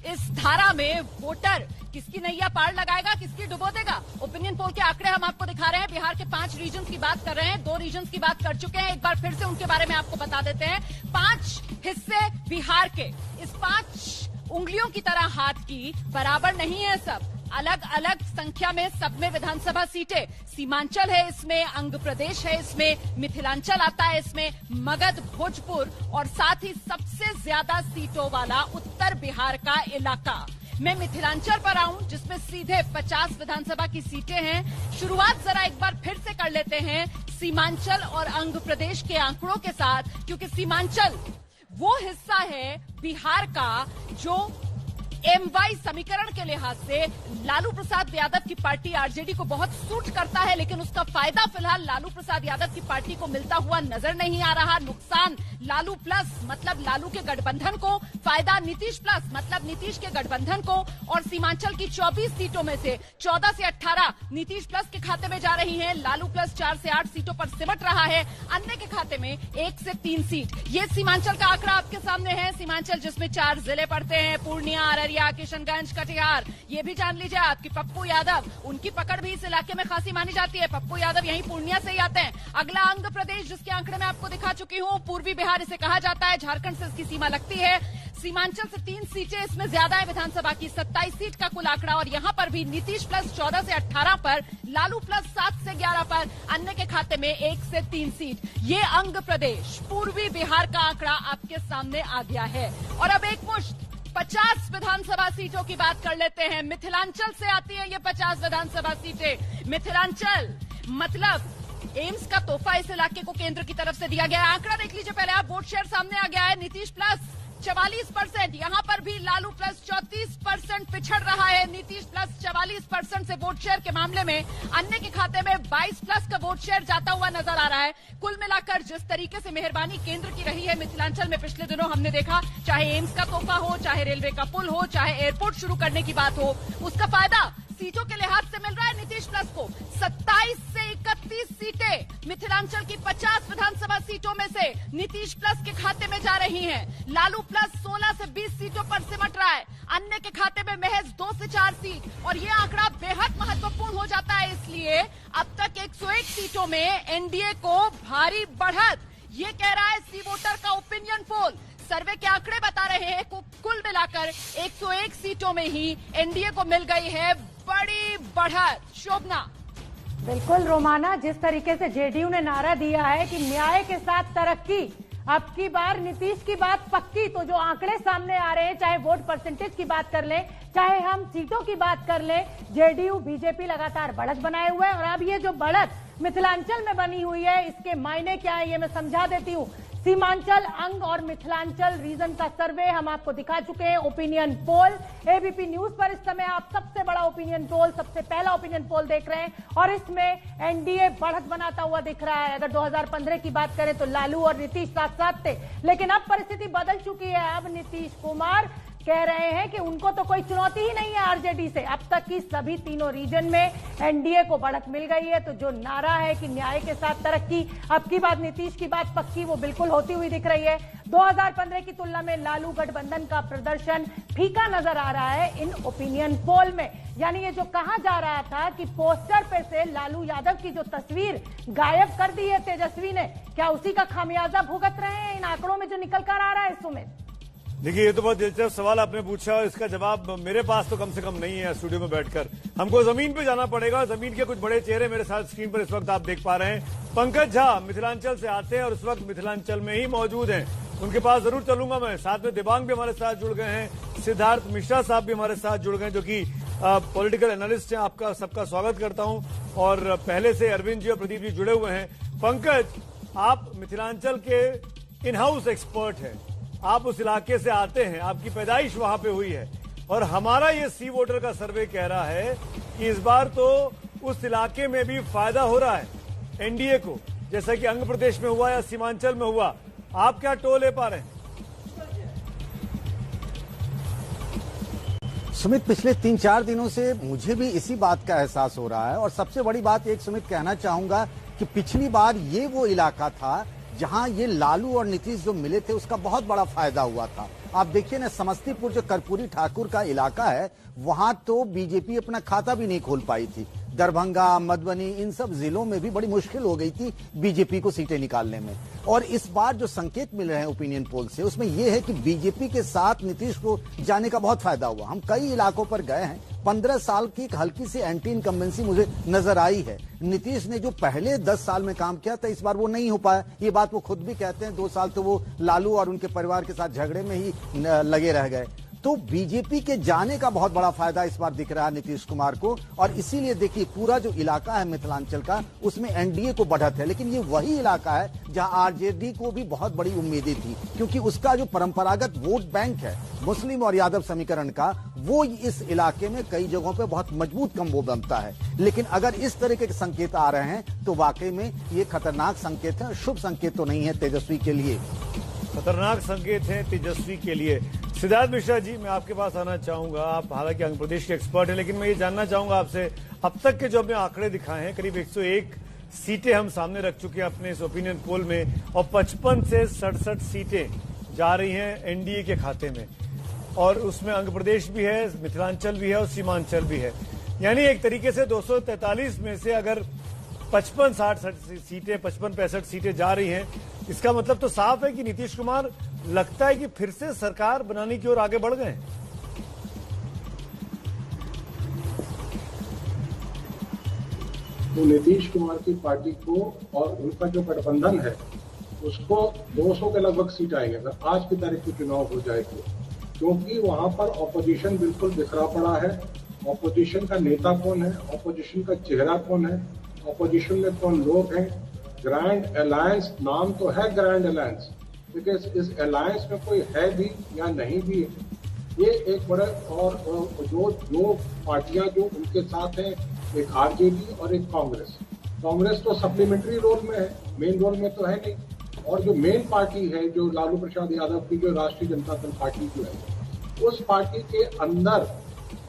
Speaker 3: इस धारा में वोटर किसकी नैया पार लगाएगा, किसकी डुबो देगा। ओपिनियन पोल के आंकड़े हम आपको दिखा रहे हैं। बिहार के 5 रीजन्स की बात कर रहे हैं, 2 रीजन्स की बात कर चुके हैं। एक बार फिर से उनके बारे में आपको बता देते हैं। 5 हिस्से बिहार के, इस 5 उंगलियों की तरह हाथ की बराबर नहीं है, सब अलग अलग संख्या में, सब में विधानसभा सीटें। सीमांचल है इसमें, अंग प्रदेश है इसमें, मिथिलांचल आता है इसमें, मगध, भोजपुर, और साथ ही सबसे ज्यादा सीटों वाला उत्तर बिहार का इलाका। मैं मिथिलांचल पर आऊं जिसमें सीधे 50 विधानसभा की सीटें हैं। शुरुआत जरा एक बार फिर से कर लेते हैं सीमांचल और अंग प्रदेश के आंकड़ों के साथ, क्योंकि सीमांचल वो हिस्सा है बिहार का जो MY समीकरण के लिहाज से लालू प्रसाद यादव की पार्टी आरजेडी को बहुत सूट करता है, लेकिन उसका फायदा फिलहाल लालू प्रसाद यादव की पार्टी को मिलता हुआ नजर नहीं आ रहा। नुकसान लालू प्लस मतलब लालू के गठबंधन को, फायदा नीतीश प्लस मतलब नीतीश के गठबंधन को। और सीमांचल की 24 सीटों में से 14 से 18 नीतीश प्लस के खाते में जा रही हैं। लालू प्लस 4 से 8 सीटों पर सिमट रहा है, अन्य के खाते में 1 से 3 सीट। ये सीमांचल का आंकड़ा आपके सामने है। सीमांचल जिसमें 4 जिले पड़ते हैं, पूर्णिया, अररिया, किशनगंज, कटिहार। ये भी जान लीजिए आपकी पप्पू यादव, उनकी पकड़ भी इस इलाके में खासी मानी जाती है। पप्पू यादव यहीं पूर्णिया से ही आते हैं। अगला अंग प्रदेश जिसके आंकड़े मैं आपको दिखा चुकी हूँ, पूर्वी बिहार इसे कहा जाता है, झारखंड से इसकी सीमा लगती है। सीमांचल से 3 सीटें इसमें ज्यादा है विधानसभा की, 27 सीट का कुल आंकड़ा। और यहां पर भी नीतीश प्लस 14 से 18 पर, लालू प्लस 7 से 11 पर, अन्य के खाते में 1 से 3 सीट। ये अंग प्रदेश पूर्वी बिहार का आंकड़ा आपके सामने आ गया है। और अब एक मुश्त 50 विधानसभा सीटों की बात कर लेते हैं। मिथिलांचल से आती है ये 50 विधानसभा सीटें। मिथिलांचल मतलब एम्स का तोहफा इस इलाके को केंद्र की तरफ से दिया गया है। आंकड़ा देख लीजिए पहले आप, वोट शेयर सामने आ गया है। नीतीश प्लस 44%, यहां पर भी लालू प्लस 34% पिछड़ रहा है। नीतीश प्लस 44% से वोट शेयर के मामले में, अन्य के खाते में 22 प्लस का वोट शेयर जाता हुआ नजर आ रहा है। कुल मिलाकर जिस तरीके से मेहरबानी केंद्र की रही है मिथिलांचल में पिछले दिनों हमने देखा, चाहे एम्स का तोहफा हो, चाहे रेलवे का पुल हो, चाहे एयरपोर्ट शुरू करने की बात हो, उसका फायदा सीटों के लिहाज से मिल रहा है नीतीश प्लस को। 27 से 31 सीटें मिथिलांचल की 50 विधानसभा सीटों में से नीतीश प्लस के खाते में जा रही हैं। लालू प्लस 16 से 20 सीटों पर सिमट रहा है, अन्य के खाते में महज 2 से 4 सीट। और ये आंकड़ा बेहद महत्वपूर्ण हो जाता है, इसलिए अब तक 101 सीटों में एनडीए को भारी बढ़त, ये कह रहा है सी वोटर का ओपिनियन पोल। सर्वे के आंकड़े बता रहे हैं कुल मिलाकर 101 सीटों में ही एनडीए को मिल गई है बड़ी बढ़त। शोभना,
Speaker 4: बिल्कुल रोमाना, जिस तरीके से जेडीयू ने नारा दिया है कि न्याय के साथ तरक्की, अब की बार नीतीश की बात पक्की। तो जो आंकड़े सामने आ रहे हैं, चाहे वोट परसेंटेज की बात कर ले, चाहे हम सीटों की बात कर ले, जेडीयू बीजेपी लगातार बढ़त बनाए हुए हैं। और अब ये जो बढ़त मिथिलांचल में बनी हुई है, इसके मायने क्या है ये मैं समझा देती हूँ। सीमांचल, अंग और मिथिलांचल रीजन का सर्वे हम आपको दिखा चुके हैं। ओपिनियन पोल एबीपी न्यूज पर इस समय आप सबसे बड़ा ओपिनियन पोल, सबसे पहला ओपिनियन पोल देख रहे हैं। और इसमें एनडीए बढ़त बनाता हुआ दिख रहा है। अगर 2015 की बात करें तो लालू और नीतीश साथ साथ थे, लेकिन अब परिस्थिति बदल चुकी है। अब नीतीश कुमार कह रहे हैं कि उनको तो कोई चुनौती ही नहीं है आरजेडी से। अब तक की सभी तीनों रीजन में एनडीए को बढ़त मिल गई है। तो जो नारा है कि न्याय के साथ तरक्की, अब की बात नीतीश की बात पक्की, वो बिल्कुल होती हुई दिख रही है। 2015 की तुलना में लालू गठबंधन का प्रदर्शन फीका नजर आ रहा है इन ओपिनियन पोल में। यानी ये जो कहा जा रहा था कि पोस्टर पे से लालू यादव की जो तस्वीर गायब कर दी है तेजस्वी ने, क्या उसी का खामियाजा भुगत रहे हैं इन आंकड़ों में जो निकल कर आ रहा है सुमित?
Speaker 1: देखिए, ये तो बहुत दिलचस्प सवाल आपने पूछा और इसका जवाब मेरे पास तो कम से कम नहीं है। स्टूडियो में बैठकर हमको जमीन पे जाना पड़ेगा। जमीन के कुछ बड़े चेहरे मेरे साथ स्क्रीन पर इस वक्त आप देख पा रहे हैं। पंकज झा मिथिलांचल से आते हैं और इस वक्त मिथिलांचल में ही मौजूद हैं। उनके पास जरूर चलूंगा मैं। साथ में दिबांग भी हमारे साथ जुड़ गए हैं, सिद्धार्थ मिश्रा साहब भी हमारे साथ जुड़ गए जो कि पॉलिटिकल एनालिस्ट हैं। आपका सबका स्वागत करता हूं। और पहले से अरविंद जी और प्रदीप जी जुड़े हुए हैं। पंकज, आप मिथिलांचल के इन हाउस एक्सपर्ट हैं, आप उस इलाके से आते हैं, आपकी पैदाइश वहां पे हुई है। और हमारा ये सी वोटर का सर्वे कह रहा है कि इस बार तो उस इलाके में भी फायदा हो रहा है एनडीए को, जैसा कि अंग प्रदेश में हुआ या सीमांचल में हुआ। आप क्या टोल ले पा रहे हैं?
Speaker 7: सुमित, पिछले 3-4 दिनों से मुझे भी इसी बात का एहसास हो रहा है। और सबसे बड़ी बात एक सुमित कहना चाहूंगा कि पिछली बार ये वो इलाका था जहां ये लालू और नीतीश जो मिले थे उसका बहुत बड़ा फायदा हुआ था। आप देखिए ना, समस्तीपुर जो कर्पूरी ठाकुर का इलाका है वहां तो बीजेपी अपना खाता भी नहीं खोल पाई थी। दरभंगा, मधुबनी, इन सब जिलों में भी बड़ी मुश्किल हो गई थी बीजेपी को सीटें निकालने में। और इस बार जो संकेत मिल रहे हैं ओपिनियन पोल से, उसमें यह है कि बीजेपी के साथ नीतीश को जाने का बहुत फायदा हुआ। हम कई इलाकों पर गए हैं, 15 साल की एक हल्की सी एंटी इनकम्बेंसी मुझे नजर आई है। नीतीश ने जो पहले 10 साल में काम किया था, इस बार वो नहीं हो पाया। ये बात वो खुद भी कहते हैं। 2 साल तो वो लालू और उनके परिवार के साथ झगड़े में ही लगे रह गए। तो बीजेपी के जाने का बहुत बड़ा फायदा इस बार दिख रहा है नीतीश कुमार को। और इसीलिए देखिए, पूरा जो इलाका है मिथिलांचल का, उसमें एनडीए को बढ़त है। लेकिन ये वही इलाका है जहां आरजेडी को भी बहुत बड़ी उम्मीदें थी, क्योंकि उसका जो परंपरागत वोट बैंक है मुस्लिम और यादव समीकरण का, वो इस इलाके में कई जगहों पे बहुत मजबूत कम्बो बनता है। लेकिन अगर इस तरीके के संकेत आ रहे हैं तो वाकई में ये खतरनाक संकेत है, शुभ संकेत तो नहीं है तेजस्वी के लिए।
Speaker 1: खतरनाक संकेत है तेजस्वी के लिए। सिद्धार्थ मिश्रा जी, मैं आपके पास आना चाहूंगा। आप हालांकि आंध्र प्रदेश के एक्सपर्ट हैं, लेकिन मैं ये जानना चाहूंगा आपसे, अब तक के जो हमने आंकड़े दिखाए हैं, करीब 101 सीटें हम सामने रख चुके हैं अपने इस ओपिनियन पोल में, और 55 से 67 सीटें जा रही हैं एनडीए के खाते में। और उसमें आंध्र प्रदेश भी है, मिथिलांचल भी है और सीमांचल भी है। यानी एक तरीके से 243 में से अगर 55-60 सीटें, 55-65 सीटें जा रही हैं, इसका मतलब तो साफ है कि नीतीश कुमार लगता है कि फिर से सरकार बनाने की ओर आगे बढ़ गए।
Speaker 8: तो नीतीश कुमार की पार्टी को और उनका जो गठबंधन है उसको 200 के लगभग सीट आएंगे अगर आज की तारीख में चुनाव हो जाए तो, क्योंकि वहां पर ऑपोजिशन बिल्कुल बिखरा पड़ा है। ऑपोजिशन का नेता कौन है, ऑपोजिशन का चेहरा कौन है, ऑपोजिशन में कौन लोग हैं। ग्रैंड अलायंस नाम तो है ग्रैंड अलायंस, लेकिन इस अलायंस में कोई है भी या नहीं भी है। ये एक बड़े और जो पार्टियां जो उनके साथ हैं, एक आरजेडी और एक कांग्रेस। कांग्रेस तो सप्लीमेंट्री रोल में है, मेन रोल में तो है नहीं। और जो मेन पार्टी है, जो लालू प्रसाद यादव की जो राष्ट्रीय जनता दल पार्टी जो है, उस पार्टी के अंदर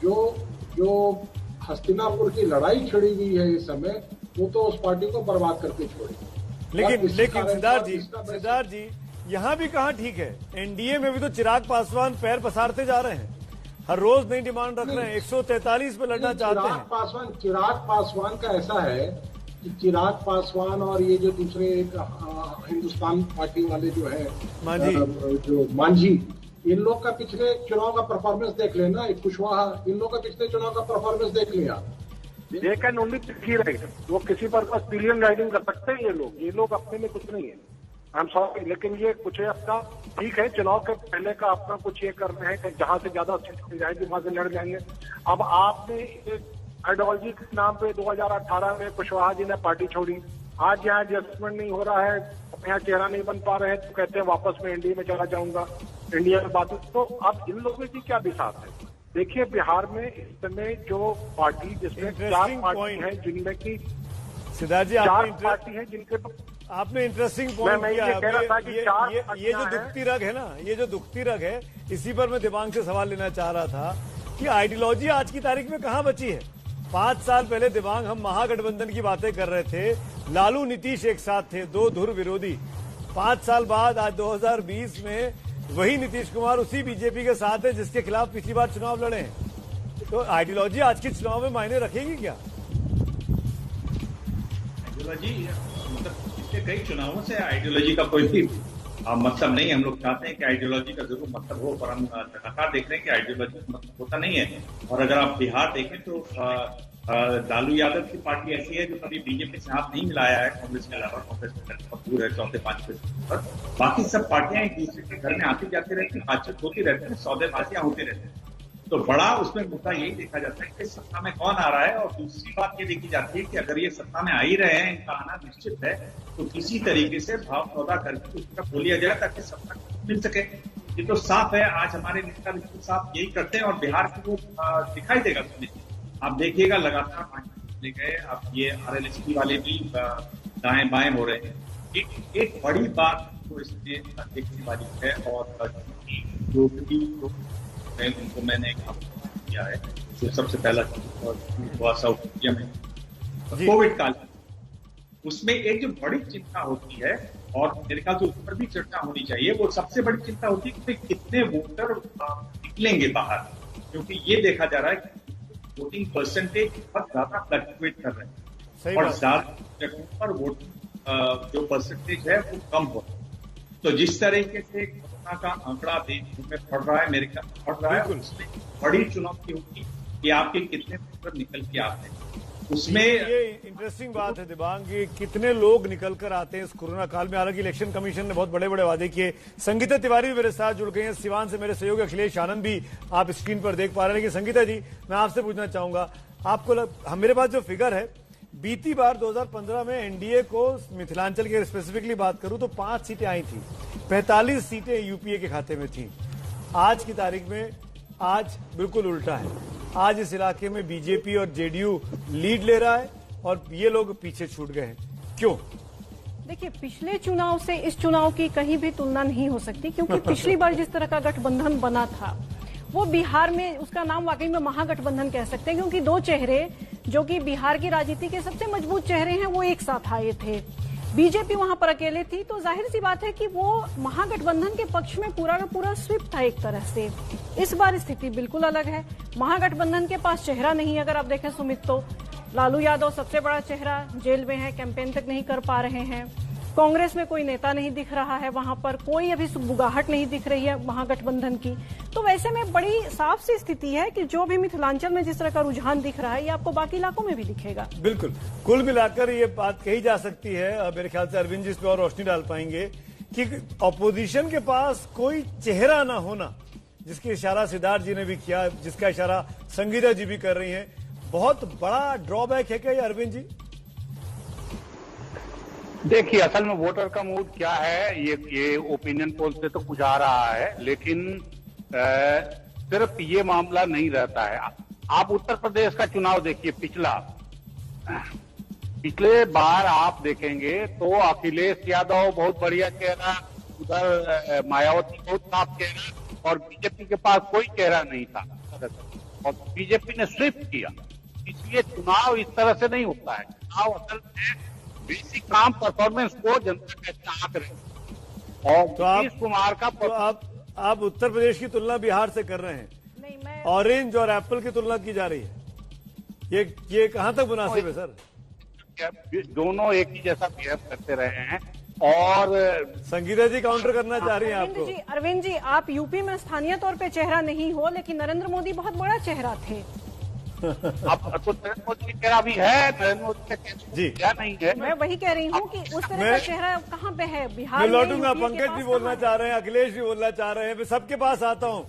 Speaker 8: जो हस्तिनापुर की लड़ाई छिड़ी हुई है इस समय, वो तो उस पार्टी को बर्बाद करके छोड़ी।
Speaker 1: लेकिन सिद्धार्थ जी, यहाँ भी कहाँ ठीक है। एनडीए में भी तो चिराग पासवान पैर पसारते जा रहे हैं, हर रोज नई डिमांड रख रहे हैं, 143 पे लड़ना चाहते हैं।
Speaker 8: चिराग पासवान का ऐसा है कि चिराग पासवान और ये जो दूसरे एक हिंदुस्तान पार्टी वाले जो है मांझी, इन लोग का पिछले चुनाव का परफॉर्मेंस देख लेना, एक कुशवाहा, इन लोग का पिछले चुनाव का परफॉर्मेंस देख लिया।
Speaker 5: दे कैन ओनली राइट, वो किसी पर बस पिलियन राइडिंग कर सकते हैं। ये लोग अपने में कुछ नहीं है। आई एम सॉरी, लेकिन ये कुछ है अपना, ठीक है, चुनाव के पहले का अपना कुछ ये कर रहे हैं कि जहां से ज्यादा सीट मिल जाएगी वहां से लड़ जाएंगे। अब आपने आइडियोलॉजी के नाम पे 2018 में कुशवाहा जी ने पार्टी छोड़ी। आज यहाँ एडजस्टमेंट नहीं हो रहा है, यहाँ चेहरा नहीं बन पा रहे हैं, तो कहते हैं वापस मैं एनडीए में चला जाऊंगा, इंडिया में बात। तो अब इन लोगों की क्या दिशा है? देखिए, बिहार में इस समय जो पार्टी, जिसमें 4 पार्टी है, जिनमें की
Speaker 1: सिद्धार्थ जी
Speaker 5: 4 पार्टी है जिनके
Speaker 1: आपने इंटरेस्टिंग पॉइंट किया। ये जो दुखती रग है ना, ये जो दुखती रग है, इसी पर मैं दिमाग से सवाल लेना चाह रहा था कि आइडियोलॉजी आज की तारीख में कहां बची है। 5 साल पहले दिमाग हम महागठबंधन की बातें कर रहे थे, लालू नीतीश एक साथ थे, 2 धुर विरोधी। 5 साल बाद आज 2020 में वही नीतीश कुमार उसी बीजेपी के साथ है जिसके खिलाफ पिछली बार चुनाव लड़े हैं। तो आइडियोलॉजी आज के चुनाव में मायने रखेगी क्या?
Speaker 9: आइडियोलॉजी मतलब पिछले कई चुनावों से आइडियोलॉजी का कोई भी मतलब नहीं। हम लोग चाहते हैं कि आइडियोलॉजी का जरूर मतलब हो, पर हम लगातार देख रहे हैं कि आइडियोलॉजी का मतलब होता नहीं है। और अगर आप बिहार देखें तो लालू यादव की पार्टी ऐसी है जो कभी बीजेपी से हाथ नहीं मिलाया है, कांग्रेस के अलावा। कांग्रेस दूर है 4-5 पर। बाकी सब पार्टियां एक दूसरे के घर में आती जाती रहती, बातचीत होती रहती है, सौदेबाजियां होती रहती है। तो बड़ा उसमें मुद्दा यही देखा जाता है कि सत्ता में कौन आ रहा है। और दूसरी बात ये देखी जाती है कि अगर ये सत्ता में आ ही रहे हैं, इनका आना निश्चित है, तो किसी तरीके से भाव सौदा करके उसका बोलिया जाए ताकि सत्ता मिल सके। ये तो साफ है, आज हमारे नेता बिल्कुल साफ यही करते हैं। और बिहार की वो दिखाई देगा। आप देखिएगा लगातार ले गए, अब ये आरएलएसपी वाले भी दाएं बाएं हो रहे हैं। एक बड़ी बात तो इसमें देखने वाली है, और जो उनको मैंने किया है, जो सबसे पहला हुआ साउथ इंडिया में कोविड काल, उसमें एक जो बड़ी चिंता होती है और मेरे ख्याल से उस पर भी चर्चा होनी चाहिए। वो सबसे बड़ी चिंता होती है कि कितने वोटर निकलेंगे बाहर, क्योंकि ये देखा जा रहा है कि वोटिंग परसेंटेज बहुत ज्यादा फ्लक्चुएट कर रहे हैं और ज्यादा जगहों पर वोटिंग जो परसेंटेज है वो कम हो रहा है। तो जिस तरीके से कोरोना का आंकड़ा देश में बढ़ रहा है, मेरे ख्याल बढ़ रहा है, उसमें बड़ी चुनौती होगी कि आपके कितने वोटर निकल के आते हैं। उसमें
Speaker 1: ये इंटरेस्टिंग बात है दिबांग, कि कितने लोग निकल कर आते हैं इस कोरोना काल में। हालांकि इलेक्शन कमीशन ने बहुत बड़े बड़े वादे किए। संगीता तिवारी भी मेरे साथ जुड़ गए हैं, सिवान से मेरे सहयोगी अखिलेश आनंद भी आप स्क्रीन पर देख पा रहे हैं। लेकिन संगीता जी, मैं आपसे पूछना चाहूंगा, आपको मेरे पास जो फिगर है, बीती बार 2015 में एनडीए को मिथिलांचल के स्पेसिफिकली बात करूं तो 5 सीटें आई थी, 45 सीटें यूपीए के खाते में थी। आज की तारीख में आज बिल्कुल उल्टा है। आज इस इलाके में बीजेपी और जेडीयू लीड ले रहा है और ये लोग पीछे छूट गए हैं। क्यों?
Speaker 10: देखिए, पिछले चुनाव से इस चुनाव की कहीं भी तुलना नहीं हो सकती, क्योंकि पिछली बार जिस तरह का गठबंधन बना था वो बिहार में, उसका नाम वाकई में महागठबंधन कह सकते हैं, क्योंकि दो चेहरे जो कि बिहार की राजनीति के सबसे मजबूत चेहरे हैं वो एक साथ आए थे। बीजेपी वहां पर अकेले थी, तो जाहिर सी बात है कि वो महागठबंधन के पक्ष में पूरा का पूरा स्विप था एक तरह से। इस बार स्थिति बिल्कुल अलग है। महागठबंधन के पास चेहरा नहीं है। अगर आप देखें सुमित, तो लालू यादव सबसे बड़ा चेहरा जेल में है, कैंपेन तक नहीं कर पा रहे हैं। कांग्रेस में कोई नेता नहीं दिख रहा है, वहां पर कोई अभी बुगाहट नहीं दिख रही है महागठबंधन की। तो वैसे में बड़ी साफ सी स्थिति है कि जो भी मिथिलांचल में जिस तरह का रुझान दिख रहा है ये आपको बाकी इलाकों में भी दिखेगा।
Speaker 1: बिल्कुल, कुल मिलाकर ये बात कही जा सकती है, मेरे ख्याल से अरविंद जी इस पर और रोशनी डाल पाएंगे, कि अपोजिशन के पास कोई चेहरा ना होना, जिसकी इशारा सिद्धार्थ जी ने भी किया, जिसका इशारा संगीता जी भी कर रही हैं, बहुत बड़ा ड्रॉबैक है क्या ये अरविंद जी?
Speaker 5: देखिए, असल में वोटर का मूड क्या है, ये ओपिनियन पोल से तो कुछ आ रहा है, लेकिन सिर्फ ये मामला नहीं रहता है। आप उत्तर प्रदेश का चुनाव देखिए, पिछले बार आप देखेंगे तो अखिलेश यादव बहुत बढ़िया चेहरा, उधर मायावती बहुत साफ चेहरा, और बीजेपी के पास कोई चेहरा नहीं था और बीजेपी ने स्विप किया। इसलिए चुनाव इस तरह से नहीं होता है। चुनाव असल में बेसिक काम परफॉर्मेंस को जनता कैसे आंक रहे, और
Speaker 1: तो
Speaker 5: नीतीश कुमार का
Speaker 1: आप उत्तर प्रदेश की तुलना बिहार से कर रहे हैं।
Speaker 10: नहीं, मैं
Speaker 1: ऑरेंज और एप्पल की तुलना की जा रही है, ये कहां तक मुनासिब है सर?
Speaker 5: दोनों एक ही जैसा बिहेव करते रहे हैं। और
Speaker 1: संगीता जी काउंटर करना चाह रही हैं आपको।
Speaker 10: अरविंद जी, आप यूपी में स्थानीय तौर पे चेहरा नहीं हो, लेकिन नरेंद्र मोदी बहुत बड़ा चेहरा थे।
Speaker 5: अब तो नरेंद्र मोदी का चेहरा भी है, नरेंद्र मोदी का
Speaker 1: जी
Speaker 5: क्या नहीं है।
Speaker 10: मैं वही कह रही हूँ कि उस तरह का चेहरा कहाँ पे है बिहार
Speaker 1: मैं
Speaker 10: में?
Speaker 1: लौटूंगा, पंकज भी बोलना चाह रहे हैं, अखिलेश भी बोलना चाह रहे हैं, मैं सबके पास आता हूँ,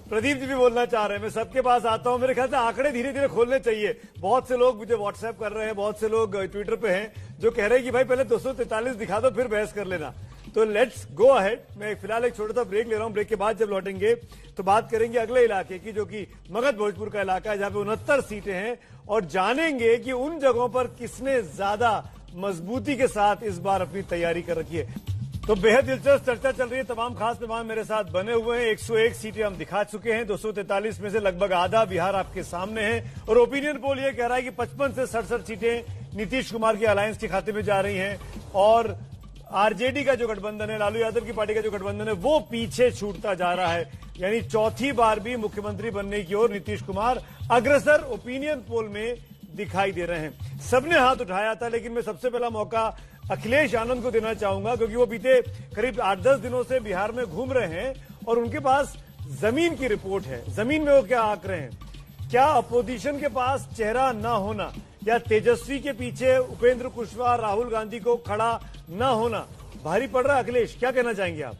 Speaker 1: प्रदीप जी भी बोलना चाह रहे हैं, मैं सबके पास आता हूं। मेरे ख्याल से आंकड़े धीरे धीरे खोलने चाहिए। बहुत से लोग मुझे व्हाट्सएप कर रहे हैं, बहुत से लोग ट्विटर पे हैं जो कह रहे हैं कि भाई पहले 243 दिखा दो फिर बहस कर लेना। तो लेट्स गो अहेड। मैं फिलहाल एक छोटा सा ब्रेक ले रहा हूं। ब्रेक के बाद जब लौटेंगे तो बात करेंगे अगले इलाके की, जो कि मगध भोजपुर का इलाका है, जहां पे 69 सीटें हैं, और जानेंगे कि उन जगहों पर किसने ज्यादा मजबूती के साथ इस बार अपनी तैयारी कर रखी है। तो बेहद दिलचस्प चर्चा चल रही है। तमाम खास मेहमान मेरे साथ बने हुए हैं। 101 सीटें हम दिखा चुके हैं, 243 में से लगभग आधा बिहार आपके सामने है, और ओपिनियन पोल ये कह रहा है कि 55 से 67 सीटें नीतीश कुमार की अलायंस के खाते में जा रही हैं, और आरजेडी का जो गठबंधन है, लालू यादव की पार्टी का जो गठबंधन है, वो पीछे छूटता जा रहा है। यानी चौथी बार भी मुख्यमंत्री बनने की ओर नीतीश कुमार अग्रसर ओपिनियन पोल में दिखाई दे रहे हैं। सबने हाथ उठाया था, लेकिन मैं सबसे पहला मौका अखिलेश आनंद को देना चाहूंगा, क्योंकि वो बीते करीब 8-10 दिनों से बिहार में घूम रहे हैं और उनके पास जमीन की रिपोर्ट है। जमीन में वो क्या आंक रहे हैं? क्या अपोजिशन के पास चेहरा न होना या तेजस्वी के पीछे उपेंद्र कुशवाहा, राहुल गांधी को खड़ा न होना भारी पड़ रहा है? अखिलेश, क्या कहना चाहेंगे आप?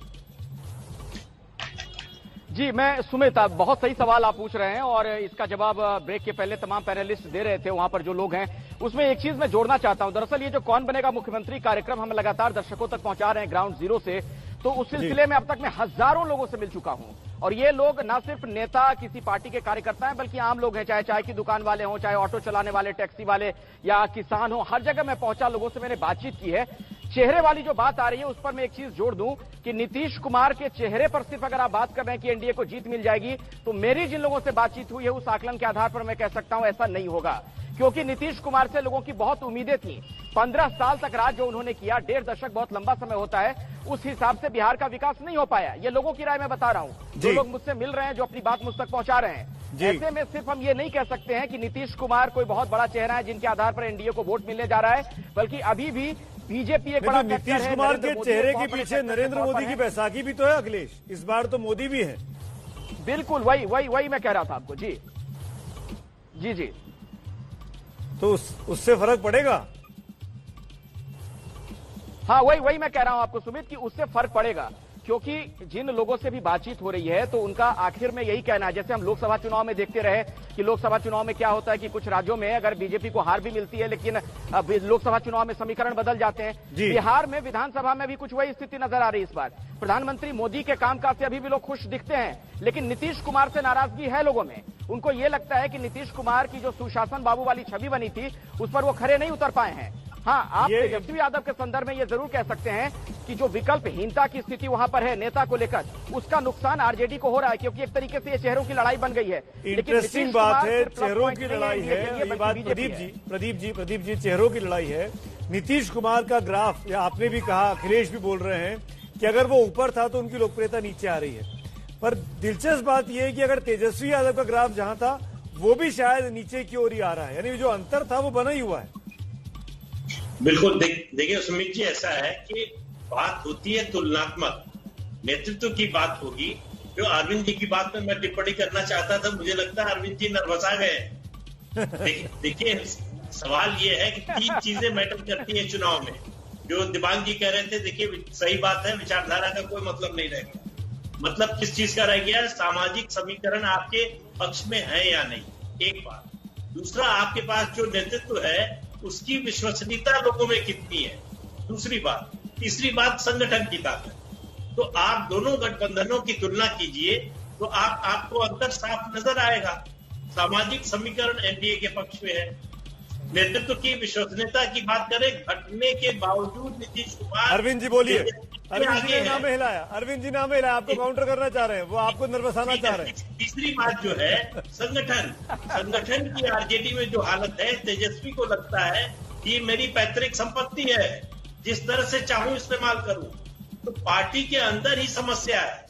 Speaker 11: जी, मैं सुमित, बहुत सही सवाल आप पूछ रहे हैं, और इसका जवाब ब्रेक के पहले तमाम पैनलिस्ट दे रहे थे वहां पर जो लोग हैं। उसमें एक चीज मैं जोड़ना चाहता हूं। दरअसल ये जो कौन बनेगा मुख्यमंत्री कार्यक्रम हम लगातार दर्शकों तक पहुंचा रहे हैं ग्राउंड जीरो से, तो उस सिलसिले में अब तक मैं हजारों लोगों से मिल चुका हूं, और ये लोग न सिर्फ नेता किसी पार्टी के कार्यकर्ता हैं, बल्कि आम लोग हैं, चाहे चाय की दुकान वाले हों, चाहे ऑटो चलाने वाले, टैक्सी वाले या किसान हो, हर जगह मैं पहुंचा, लोगों से मैंने बातचीत की है। चेहरे वाली जो बात आ रही है उस पर मैं एक चीज जोड़ दूं कि नीतीश कुमार के चेहरे पर सिर्फ अगर आप बात कर रहे हैं कि एनडीए को जीत मिल जाएगी, तो मेरी जिन लोगों से बातचीत हुई है उस आकलन के आधार पर मैं कह सकता हूं ऐसा नहीं होगा, क्योंकि नीतीश कुमार से लोगों की बहुत उम्मीदें थी 15 साल तक राज जो उन्होंने किया, 1.5 दशक बहुत लंबा समय होता है, उस हिसाब से बिहार का विकास नहीं हो पाया। ये लोगों की राय मैं बता रहा हूं, जो लोग मुझसे मिल रहे हैं, जो अपनी बात मुझ तक पहुंचा रहे हैं। ऐसे में सिर्फ हम ये नहीं कह सकते हैं कि नीतीश कुमार कोई बहुत बड़ा चेहरा है जिनके आधार पर एनडीए को वोट मिलने जा रहा है, बल्कि अभी भी बीजेपी एक बड़ा फैक्टर है।
Speaker 1: नीतीश कुमार के चेहरे के पीछे नरेंद्र मोदी की बैसाखी भी तो है अखिलेश, इस बार तो मोदी भी है।
Speaker 11: बिल्कुल वही मैं कह रहा था आपको। जी जी जी,
Speaker 1: तो उससे फर्क पड़ेगा।
Speaker 11: हाँ, वही मैं कह रहा हूं आपको सुमित कि उससे फर्क पड़ेगा, क्योंकि जिन लोगों से भी बातचीत हो रही है तो उनका आखिर में यही कहना है, जैसे हम लोकसभा चुनाव में देखते रहे कि लोकसभा चुनाव में क्या होता है कि कुछ राज्यों में अगर बीजेपी को हार भी मिलती है, लेकिन लोकसभा चुनाव में समीकरण बदल जाते हैं। बिहार में विधानसभा में भी कुछ वही स्थिति नजर आ रही है इस बार। प्रधानमंत्री मोदी के कामकाज से अभी भी लोग खुश दिखते हैं, लेकिन नीतीश कुमार से नाराजगी है लोगों में। उनको ये लगता है कि नीतीश कुमार की जो सुशासन बाबू वाली छवि बनी थी, उस पर वो खरे नहीं उतर पाए हैं। हाँ, आप तेजस्वी यादव के संदर्भ में ये जरूर कह सकते हैं कि जो विकल्पहीनता की स्थिति वहां पर है नेता को लेकर, उसका नुकसान आरजेडी को हो रहा है, क्योंकि एक तरीके से ये चेहरों की लड़ाई बन गई है।
Speaker 1: इंटरेस्टिंग बात है, चेहरों की लड़ाई है ये बात। प्रदीप जी, चेहरों की लड़ाई है। नीतीश कुमार का ग्राफ, या आपने भी कहा, अखिलेश भी बोल रहे हैं कि अगर वो ऊपर था तो उनकी लोकप्रियता नीचे आ रही है। पर दिलचस्प बात यह है कि अगर तेजस्वी यादव का ग्राफ जहां था वो भी शायद नीचे की ओर ही आ रहा है, यानी जो अंतर था वो बना ही हुआ है।
Speaker 6: बिल्कुल, देखिए सुमित जी, ऐसा है कि बात होती है तुलनात्मक, नेतृत्व की बात होगी। जो अरविंद जी की बात में मैं टिप्पणी करना चाहता था, मुझे लगता है अरविंद जी नर्वस आ गए। देखिए सवाल ये है कि 3 चीजें मैटर करती है चुनाव में। जो दिबांग जी कह रहे थे, देखिए सही बात है, विचारधारा का कोई मतलब नहीं रहेगा। मतलब किस चीज का रह गया, सामाजिक समीकरण आपके पक्ष में है या नहीं, एक बात। दूसरा, आपके पास जो नेतृत्व है उसकी विश्वसनीयता लोगों में कितनी है, दूसरी बात। तीसरी बात, संगठन की ताकत। तो आप दोनों गठबंधनों की तुलना कीजिए तो आपको अंतर साफ नजर आएगा। सामाजिक समीकरण एनडीए के पक्ष में है। नेतृत्व की विश्वसनीयता की बात करें, घटने के बावजूद नीतीश कुमार।
Speaker 1: अरविंद जी बोलिए। अरविंद जी ने नाम हिलाया, अरविंद जी नाम हिलाया, आपको काउंटर करना चाह रहे हैं, वो आपको नर्वसाना चाह रहे हैं।
Speaker 6: तीसरी बात जो है, संगठन की आरजेडी में जो हालत है, तेजस्वी को लगता है कि मेरी पैतृक संपत्ति है, जिस तरह से चाहूं इस्तेमाल करूं। तो पार्टी के अंदर ही समस्या है।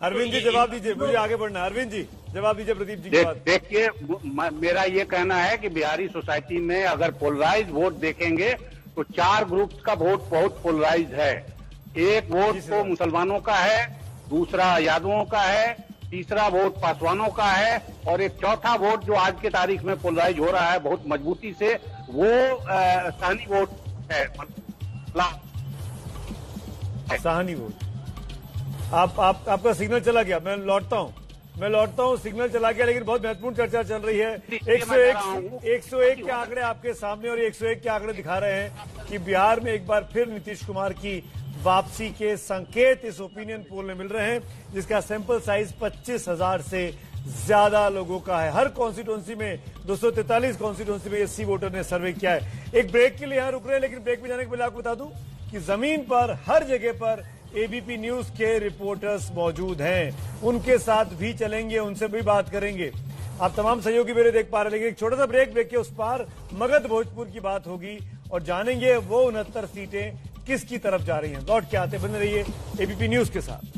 Speaker 1: अरविंद जी जवाब दीजिए, मुझे आगे बढ़ना है। अरविंद जी जवाब दीजिए प्रदीप जी की बात।
Speaker 5: देखिए, मेरा ये कहना है कि बिहारी सोसाइटी में अगर पोलराइज वोट देखेंगे तो 4 ग्रुप्स का वोट बहुत पोलराइज है। एक वोट तो मुसलमानों का है, दूसरा यादवों का है, तीसरा वोट पासवानों का है, और एक चौथा वोट जो आज के तारीख में पोलराइज हो रहा है बहुत मजबूती से, वो साहनी वोट है।
Speaker 1: साहनी वोट। आपका सिग्नल चला गया, मैं लौटता हूं, सिग्नल चला गया, लेकिन बहुत महत्वपूर्ण चर्चा चल रही है। 101 के आंकड़े आपके सामने, और 101 के आंकड़े दिखा रहे हैं कि बिहार में एक बार फिर नीतीश कुमार की वापसी के संकेत इस ओपिनियन पोल में मिल रहे हैं, जिसका सैंपल साइज 25,000 से ज्यादा लोगों का है। हर कॉन्स्टिट्यूंसी में 243 कॉन्स्टिट्यूंसी में एससी वोटर ने सर्वे किया है। एक ब्रेक के लिए यहां रुक रहे हैं, लेकिन ब्रेक में जाने के पहले आपको बता दूं कि जमीन पर हर जगह पर एबीपी न्यूज के रिपोर्टर्स मौजूद हैं, उनके साथ भी चलेंगे, उनसे भी बात करेंगे। आप तमाम सहयोगी मेरे देख पा रहे हैं। एक छोटा सा ब्रेक के उस पार मगध भोजपुर की बात होगी और जानेंगे वो 69 सीटें किसकी तरफ जा रही हैं। लौट के आते बने रहिए एबीपी न्यूज के साथ।